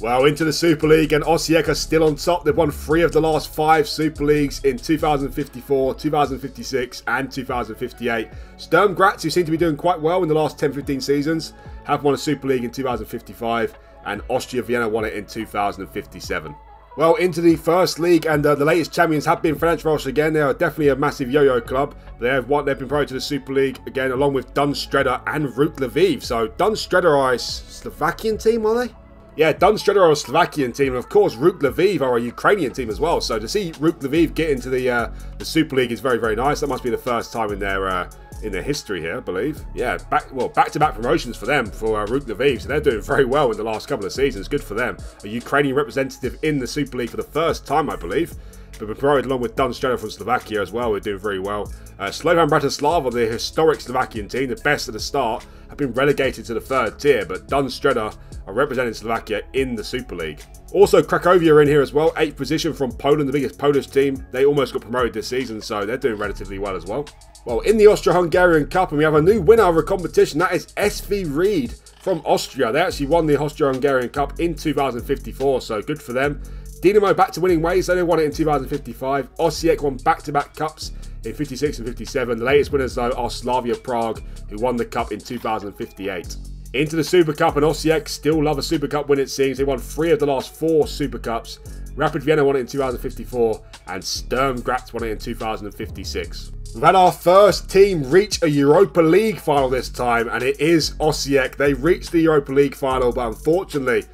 Well, into the Super League, and Osijek are still on top. They've won 3 of the last 5 Super Leagues in 2054, 2056 and 2058. Sturm Graz, who seem to be doing quite well in the last 10-15 seasons, have won a Super League in 2055, and Austria Vienna won it in 2057. Well, into the First League, and the latest champions have been Ferencváros again. They are definitely a massive yo-yo club. They've been promoted to the Super League again, along with Dunstreda and Ruk Lviv. So Dunstreda are a Slovakian team, are they? Yeah, Dunstreda are a Slovakian team, and of course Ruk Lviv are a Ukrainian team as well. So to see Ruk Lviv get into the Super League is very, very nice. That must be the first time in their history here, I believe. Yeah, back-to-back promotions for them, for Ruk Lviv, so they're doing very well in the last couple of seasons. Good for them. A Ukrainian representative in the Super League for the first time, I believe. But we're promoted along with Dunstreda from Slovakia as well. We're doing very well. Slovan Bratislava, the historic Slovakian team, the best at the start, have been relegated to the 3rd tier, but Dunstreda are representing Slovakia in the Super League. Also, Cracovia are in here as well, 8th position from Poland, the biggest Polish team. They almost got promoted this season, so they're doing relatively well as well. Well, in the Austro-Hungarian Cup, and we have a new winner of a competition, that is SV Ried from Austria. They actually won the Austro-Hungarian Cup in 2054, so good for them. Dinamo back to winning ways, they won it in 2055. Osijek won back-to-back cups in 56 and 57. The latest winners, though, are Slavia Prague, who won the cup in 2058. Into the Super Cup, and Osijek still love a Super Cup win, it seems. They won 3 of the last 4 Super Cups. Rapid Vienna won it in 2054, and Sturm Graz won it in 2056. We've had our first team reach a Europa League final this time, and it is Osijek. They reached the Europa League final, but unfortunately,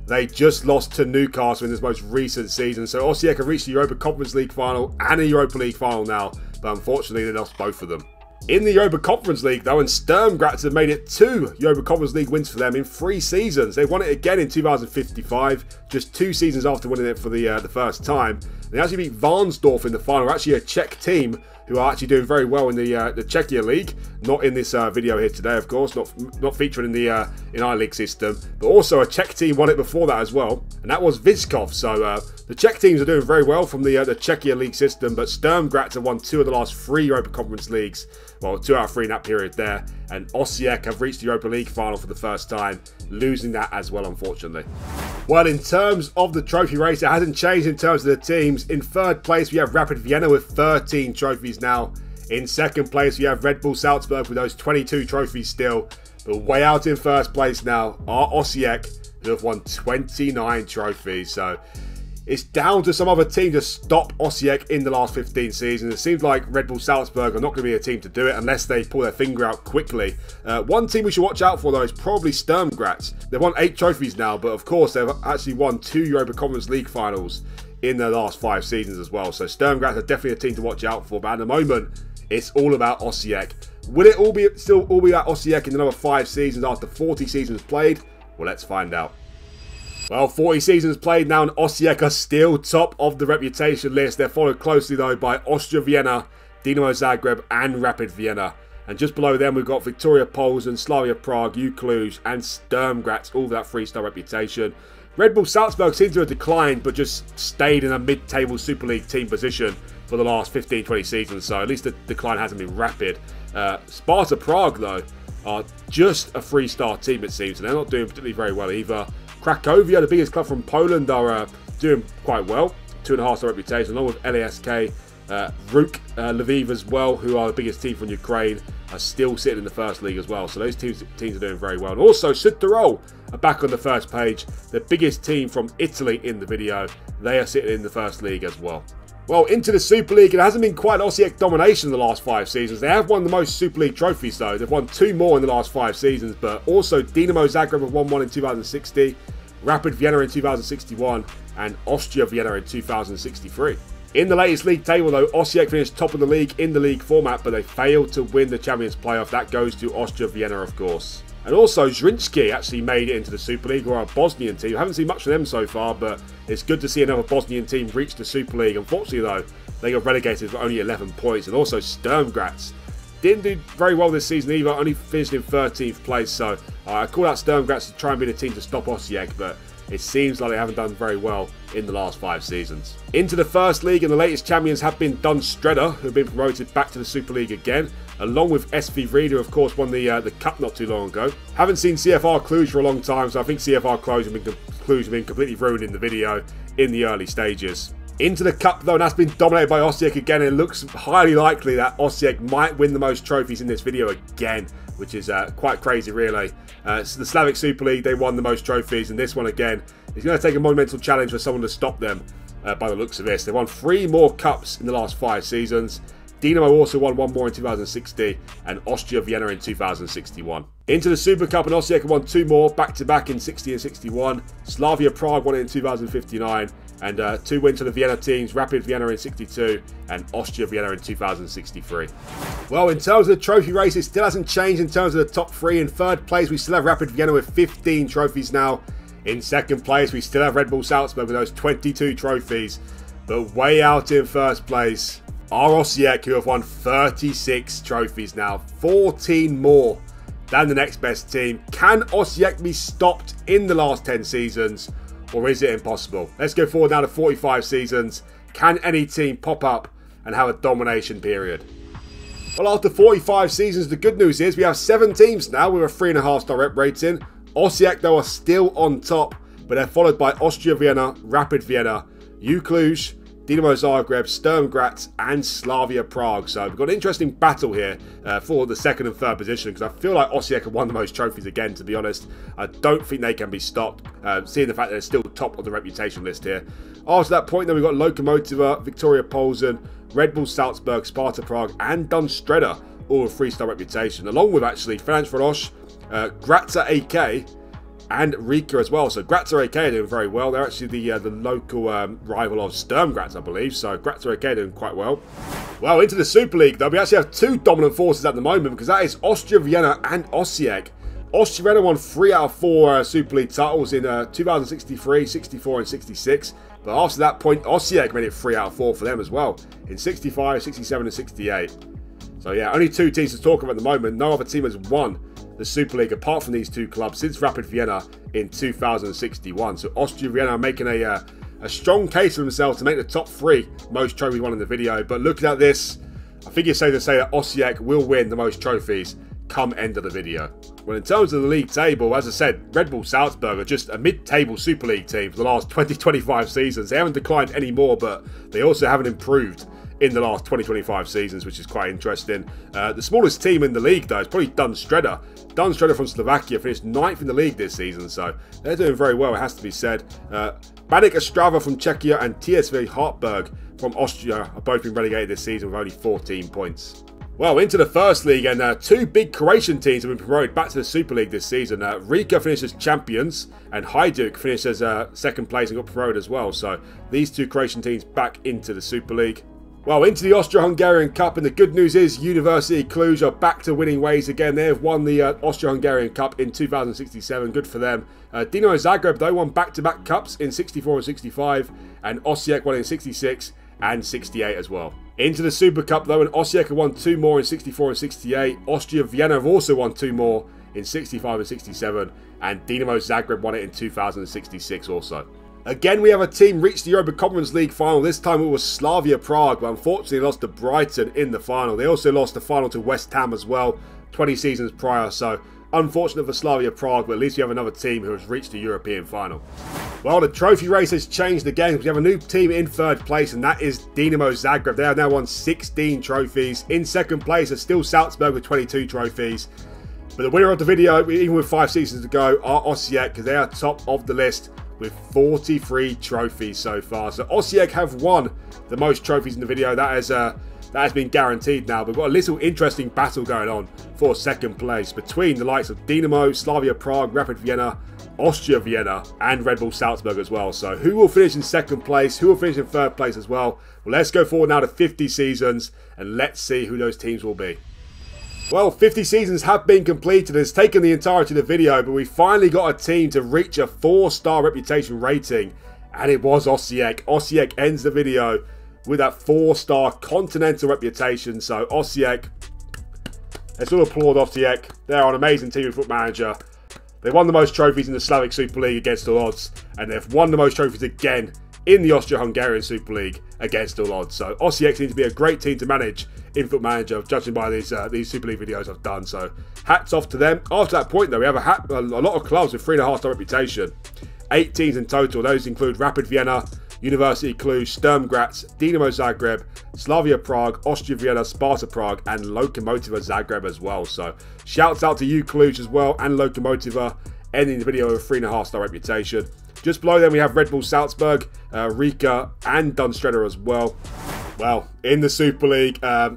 they just lost to Newcastle in this most recent season. So Osijek have reached the Europa Conference League final and a Europa League final now, but unfortunately, they lost both of them. In the Europa Conference League, though, and Sturm Graz have made it 2 Europa Conference League wins for them in 3 seasons. They won it again in 2055, just 2 seasons after winning it for the first time. They actually beat Varnsdorf in the final, actually a Czech team who are actually doing very well in the Czechia League. Not in this video here today, of course, not featuring in the in our league system, but also a Czech team won it before that as well, and that was Vyškov. So the Czech teams are doing very well from the Czechia League system, but Sturm Graz have won 2 of the last 3 Europa Conference Leagues, well, 2 out of 3 in that period there, and Osijek have reached the Europa League final for the first time, losing that as well, unfortunately. Well, in terms of the trophy race, it hasn't changed in terms of the teams. In 3rd place, we have Rapid Vienna with 13 trophies now. In 2nd place, we have Red Bull Salzburg with those 22 trophies still. But way out in 1st place now are Osijek, who have won 29 trophies. So it's down to some other team to stop Osijek in the last 15 seasons. It seems like Red Bull Salzburg are not going to be a team to do it unless they pull their finger out quickly. One team we should watch out for, though, is probably Sturm Graz. They've won 8 trophies now, but of course they've actually won 2 Europa Conference League finals in their last 5 seasons as well. So Sturm Graz are definitely a team to watch out for, but at the moment, it's all about Osijek. Will it still all be about Osijek in another 5 seasons after 40 seasons played? Well, let's find out. Well, 40 seasons played now, and Osijek are still top of the reputation list. They're followed closely, though, by Austria Vienna, Dinamo Zagreb, and Rapid Vienna. And just below them, we've got Victoria Plzeň, Slavia Prague, Cluj, and Sturm Graz, all of that 3-star reputation. Red Bull Salzburg seems to have declined, but just stayed in a mid-table Super League team position for the last 15-20 seasons, so at least the decline hasn't been rapid. Sparta Prague, though, are just a 3-star team, it seems, and they're not doing particularly very well either. Cracovia, the biggest club from Poland, are doing quite well. 2.5-star reputation, along with LASK. Ruk Lviv as well, who are the biggest team from Ukraine, are still sitting in the 1st league as well. So those teams are doing very well. And also, Südtirol are back on the 1st page. The biggest team from Italy in the video. They are sitting in the 1st league as well. Well, into the Super League, it hasn't been quite Osijek domination in the last 5 seasons. They have won the most Super League trophies, though. They've won 2 more in the last 5 seasons, but also Dinamo Zagreb have won 1 in 2060, Rapid Vienna in 2061, and Austria Vienna in 2063. In the latest league table, though, Osijek finished top of the league in the league format, but they failed to win the Champions playoff. That goes to Austria Vienna, of course. And also, Zrinjski actually made it into the Super League, or a Bosnian team. I haven't seen much of them so far, but it's good to see another Bosnian team reach the Super League. Unfortunately, though, they got relegated with only 11 points. And also, Sturm Graz didn't do very well this season either, only finished in 13th place. So I call out Sturm Graz to try and be the team to stop Osijek, but it seems like they haven't done very well in the last 5 seasons. Into the 1st league, and the latest champions have been Dunstreda, who have been promoted back to the Super League again, along with SV Ried, who of course won the Cup not too long ago. Haven't seen CFR Cluj for a long time, so I think CFR Cluj have been completely ruined in the video in the early stages. Into the Cup, though, and that's been dominated by Osijek again. It looks highly likely that Osijek might win the most trophies in this video again, which is quite crazy, really. So the Slavic Super League, they won the most trophies, and this one again is going to take a monumental challenge for someone to stop them by the looks of this. They won 3 more Cups in the last 5 seasons. Dinamo also won 1 more in 2060, and Austria Vienna in 2061. Into the Super Cup, and Osijek won 2 more back-to-back in 60 and 61. Slavia Prague won it in 2059, and 2 wins to the Vienna teams, Rapid Vienna in 62, and Austria Vienna in 2063. Well, in terms of the trophy race, it still hasn't changed in terms of the top 3. In 3rd place, we still have Rapid Vienna with 15 trophies now. In 2nd place, we still have Red Bull Salzburg with those 22 trophies. But way out in 1st place are Osijek, who have won 36 trophies now. 14 more than the next best team. Can Osijek be stopped in the last 10 seasons, or is it impossible? Let's go forward now to 45 seasons. Can any team pop up and have a domination period? Well, after 45 seasons, the good news is we have 7 teams now with a 3.5-star rep rating. Osijek, though, are still on top, but they're followed by Austria Vienna, Rapid Vienna, Cluj, Dinamo Zagreb, Sturm Graz, and Slavia Prague. So we've got an interesting battle here for the 2nd and 3rd position, because I feel like Osijek have won the most trophies again, to be honest. I don't think they can be stopped, seeing the fact that they're still top of the reputation list here. After that point, then we've got Lokomotiva, Victoria Plzeň, Red Bull Salzburg, Sparta Prague, and Dunstreda, all with 3-star reputation, along with actually Ferencváros, Grazer AK, and Riga as well. So Grazer AK are doing very well. They're actually the local rival of Sturm Graz, I believe. So Grazer AK are doing quite well. Well, into the Super League, though, we actually have 2 dominant forces at the moment, because that is Austria Vienna and Osijek. Austria Vienna won 3 out of 4 Super League titles in 2063, 64 and 66. But after that point, Osijek made it 3 out of 4 for them as well, in 65, 67 and 68. So yeah, only 2 teams to talk about at the moment. No other team has won the Super League apart from these 2 clubs since Rapid Vienna in 2061. So Austria Vienna are making a strong case for themselves to make the top 3 most trophies won in the video. But looking at this, I think it's safe to say that Osijek will win the most trophies come end of the video. Well, in terms of the league table, as I said, Red Bull Salzburg are just a mid-table Super League team for the last 20-25 seasons. They haven't declined any more, but they also haven't improved in the last 20-25 seasons, which is quite interesting. The smallest team in the league, though, is probably Dunstreda. Dunstreda from Slovakia finished 9th in the league this season, so they're doing very well, it has to be said. Baník Ostrava from Czechia and TSV Hartberg from Austria are both been relegated this season with only 14 points. Well, into the first league, and 2 big Croatian teams have been promoted back to the Super League this season. Rijeka finished as champions, and Hajduk finished as 2nd place and got promoted as well. So these 2 Croatian teams back into the Super League. Well, into the Austro-Hungarian Cup, and the good news is University Cluj are back to winning ways again. They have won the Austro-Hungarian Cup in 2067. Good for them. Dinamo Zagreb, though, won back-to-back cups in 64 and 65, and Osijek won in 66 and 68 as well. Into the Super Cup, though, and Osijek have won 2 more in 64 and 68. Austria Vienna have also won 2 more in 65 and 67, and Dinamo Zagreb won it in 2066 also. Again, we have a team reach the Europa Conference League final. This time it was Slavia Prague, but unfortunately lost to Brighton in the final. They also lost the final to West Ham as well, 20 seasons prior. So unfortunate for Slavia Prague, but at least we have another team who has reached the European final. Well, the trophy race has changed again. We have a new team in 3rd place, and that is Dinamo Zagreb. They have now won 16 trophies. In 2nd place are still Salzburg with 22 trophies. But the winner of the video, even with 5 seasons to go, are Osijek, because they are top of the list with 43 trophies so far. So Osijek have won the most trophies in the video. That has been guaranteed now. We've got a little interesting battle going on for 2nd place between the likes of Dinamo, Slavia Prague, Rapid Vienna, Austria Vienna and Red Bull Salzburg as well. So who will finish in 2nd place? Who will finish in 3rd place as well? Well, let's go forward now to 50 seasons and let's see who those teams will be. Well, 50 seasons have been completed. It's taken the entirety of the video, but we finally got a team to reach a 4-star reputation rating, and it was Osijek. Osijek ends the video with that 4-star continental reputation. So Osijek, let's all applaud Osijek. They're an amazing team in FootballManager. They won the most trophies in the Slavic Super League against all odds, and they've won the most trophies again in the Austro-Hungarian Super League against all odds. So Osijek seems to be a great team to manage in FootballManager, judging by these Super League videos I've done. So hats off to them. After that point, though, we have a lot of clubs with 3.5-star reputation. 8 teams in total. Those include Rapid Vienna, University Cluj, Sturm Graz, Dinamo Zagreb, Slavia Prague, Austria Vienna, Sparta Prague, and Lokomotiva Zagreb as well. So shouts out to you, Cluj, as well, and Lokomotiva, ending the video with a 3.5-star reputation. Just below them, we have Red Bull Salzburg, Rijeka, and Dunstreda as well. Well, in the Super League, I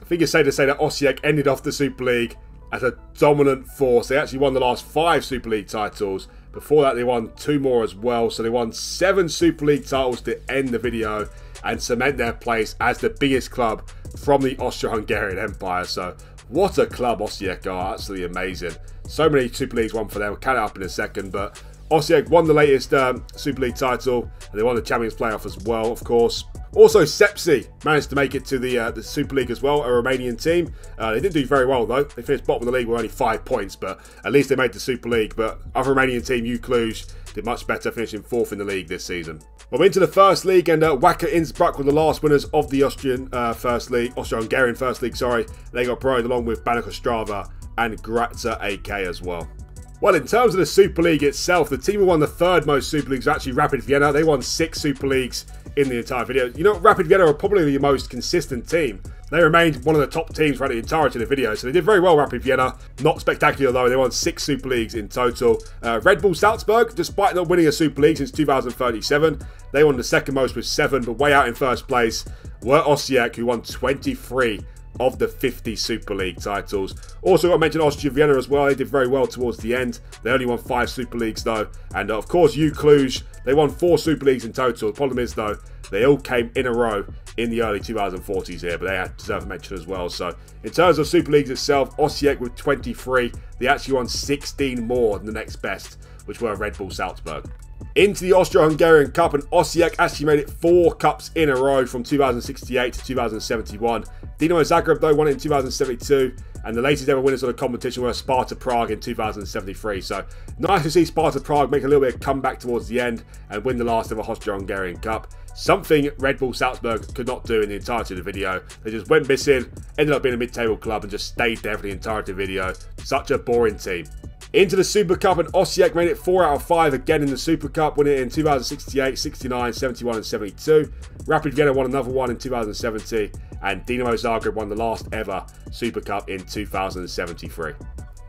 think it's safe to say that Osijek ended off the Super League as a dominant force. They actually won the last 5 Super League titles. Before that, they won 2 more as well. So they won 7 Super League titles to end the video and cement their place as the biggest club from the Austro-Hungarian Empire. So what a club Osijek are. Absolutely amazing. So many Super Leagues won for them. We'll count it up in a second, but Osijek won the latest Super League title, and they won the Champions Playoff as well, of course. Also, Sepsi managed to make it to the Super League as well, a Romanian team. They didn't do very well, though. They finished bottom of the league with only 5 points, but at least they made the Super League. But other Romanian team, Cluj, did much better, finishing 4th in the league this season. Well, into the First League, and Wacker Innsbruck were the last winners of the Austro-Hungarian First League, sorry. They got promoted along with Baník Ostrava and Grazer AK as well. Well, in terms of the Super League itself, the team who won the 3rd most Super Leagues was actually Rapid Vienna. They won 6 Super Leagues in the entire video. You know, Rapid Vienna are probably the most consistent team. They remained one of the top teams throughout the entirety of the video, so they did very well, Rapid Vienna. Not spectacular, though. They won 6 Super Leagues in total. Red Bull Salzburg, despite not winning a Super League since 2037, they won the 2nd most with 7, but way out in 1st place were Osijek, who won 23 of the 50 Super League titles. Also got to mention Austria Vienna as well. They did very well towards the end. They only won 5 Super Leagues though. And of course, Cluj, they won 4 Super Leagues in total. The problem is though, they all came in a row in the early 2040s here, but they had deserved mention as well. So in terms of Super Leagues itself, Osijek with 23, they actually won 16 more than the next best, which were Red Bull Salzburg. Into the Austro-Hungarian Cup, and Osijek actually made it 4 cups in a row from 2068 to 2071. Dinamo Zagreb though won it in 2072, and the latest ever winners of the competition were Sparta Prague in 2073. So nice to see Sparta Prague make a little bit of comeback towards the end and win the last ever Austro-Hungarian Cup. Something Red Bull Salzburg could not do in the entirety of the video. They just went missing, ended up being a mid-table club, and just stayed there for the entirety of the video. Such a boring team. Into the Super Cup, and Osijek made it 4 out of 5 again in the Super Cup, winning it in 2068, 69, 71 and 72. Rapid Vienna won another one in 2070, and Dinamo Zagreb won the last ever Super Cup in 2073.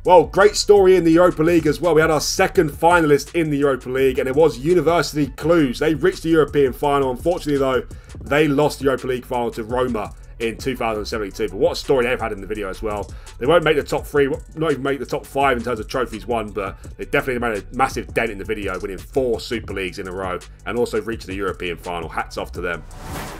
Well, great story in the Europa League as well. We had our second finalist in the Europa League, and it was University Cluj. They reached the European final. Unfortunately, though, they lost the Europa League final to Roma in 2072. But what a story they've had in the video as well. They won't make the top 3, not even make the top 5 in terms of trophies won, but they definitely made a massive dent in the video, winning 4 Super Leagues in a row and also reaching the European final. Hats off to them.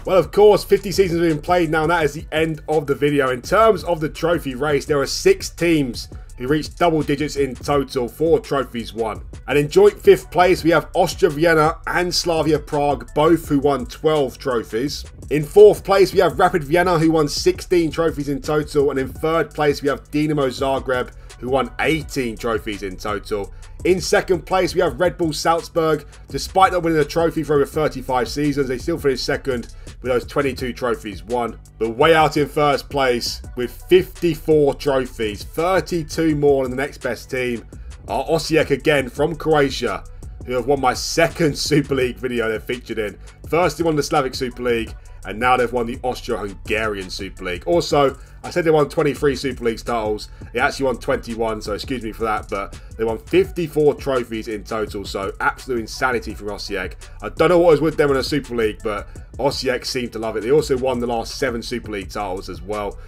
Well, of course, 50 seasons have been played now, and that is the end of the video. In terms of the trophy race, there are 6 teams who reached double digits in total, 4 trophies won. And in joint 5th place, we have Austria Vienna and Slavia Prague, both who won 12 trophies. In 4th place, we have Rapid Vienna, who won 16 trophies in total. And in 3rd place, we have Dinamo Zagreb, who won 18 trophies in total. In 2nd place, we have Red Bull Salzburg. Despite not winning a trophy for over 35 seasons, they still finished 2nd with those 22 trophies won. But way out in 1st place with 54 trophies, 32 more than the next best team, are Osijek again from Croatia, who have won my 2nd Super League video they've featured in. First, they won the Slavic Super League, and now they've won the Austro-Hungarian Super League. Also, I said they won 23 Super League titles. They actually won 21, so excuse me for that, but they won 54 trophies in total, so absolute insanity from Osijek. I don't know what was with them in a Super League, but Osijek seemed to love it. They also won the last 7 Super League titles as well.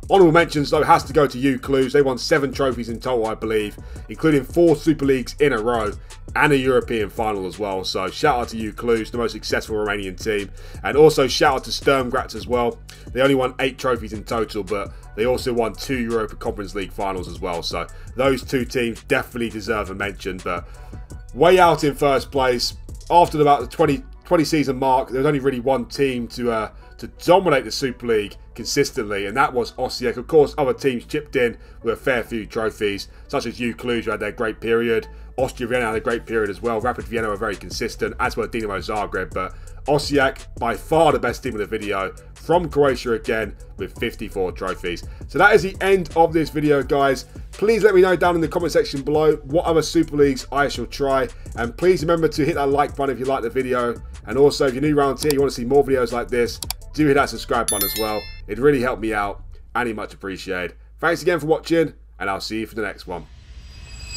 Honourable mentions, though, has to go to Cluj. They won 7 trophies in total, I believe, including 4 Super Leagues in a row and a European final as well. So shout out to Cluj, the most successful Romanian team. And also shout out to Sturm Graz as well. They only won 8 trophies in total, but they also won 2 Europa Conference League finals as well. So those 2 teams definitely deserve a mention. But way out in 1st place, after about the 20 season mark, there was only really one team to dominate the Super League consistently, and that was Osijek. Of course, other teams chipped in with a fair few trophies, such as Cluj, who had their great period. Austria Vienna had a great period as well. Rapid Vienna were very consistent, as were Dinamo Zagreb. But Osijek, by far the best team in the video, from Croatia again, with 54 trophies. So that is the end of this video, guys. Please let me know down in the comment section below what other Super Leagues I shall try. And please remember to hit that like button if you like the video. And also, if you're new around here, you want to see more videos like this, do hit that subscribe button as well. It'd really help me out, and it's much appreciated. Thanks again for watching, and I'll see you for the next one.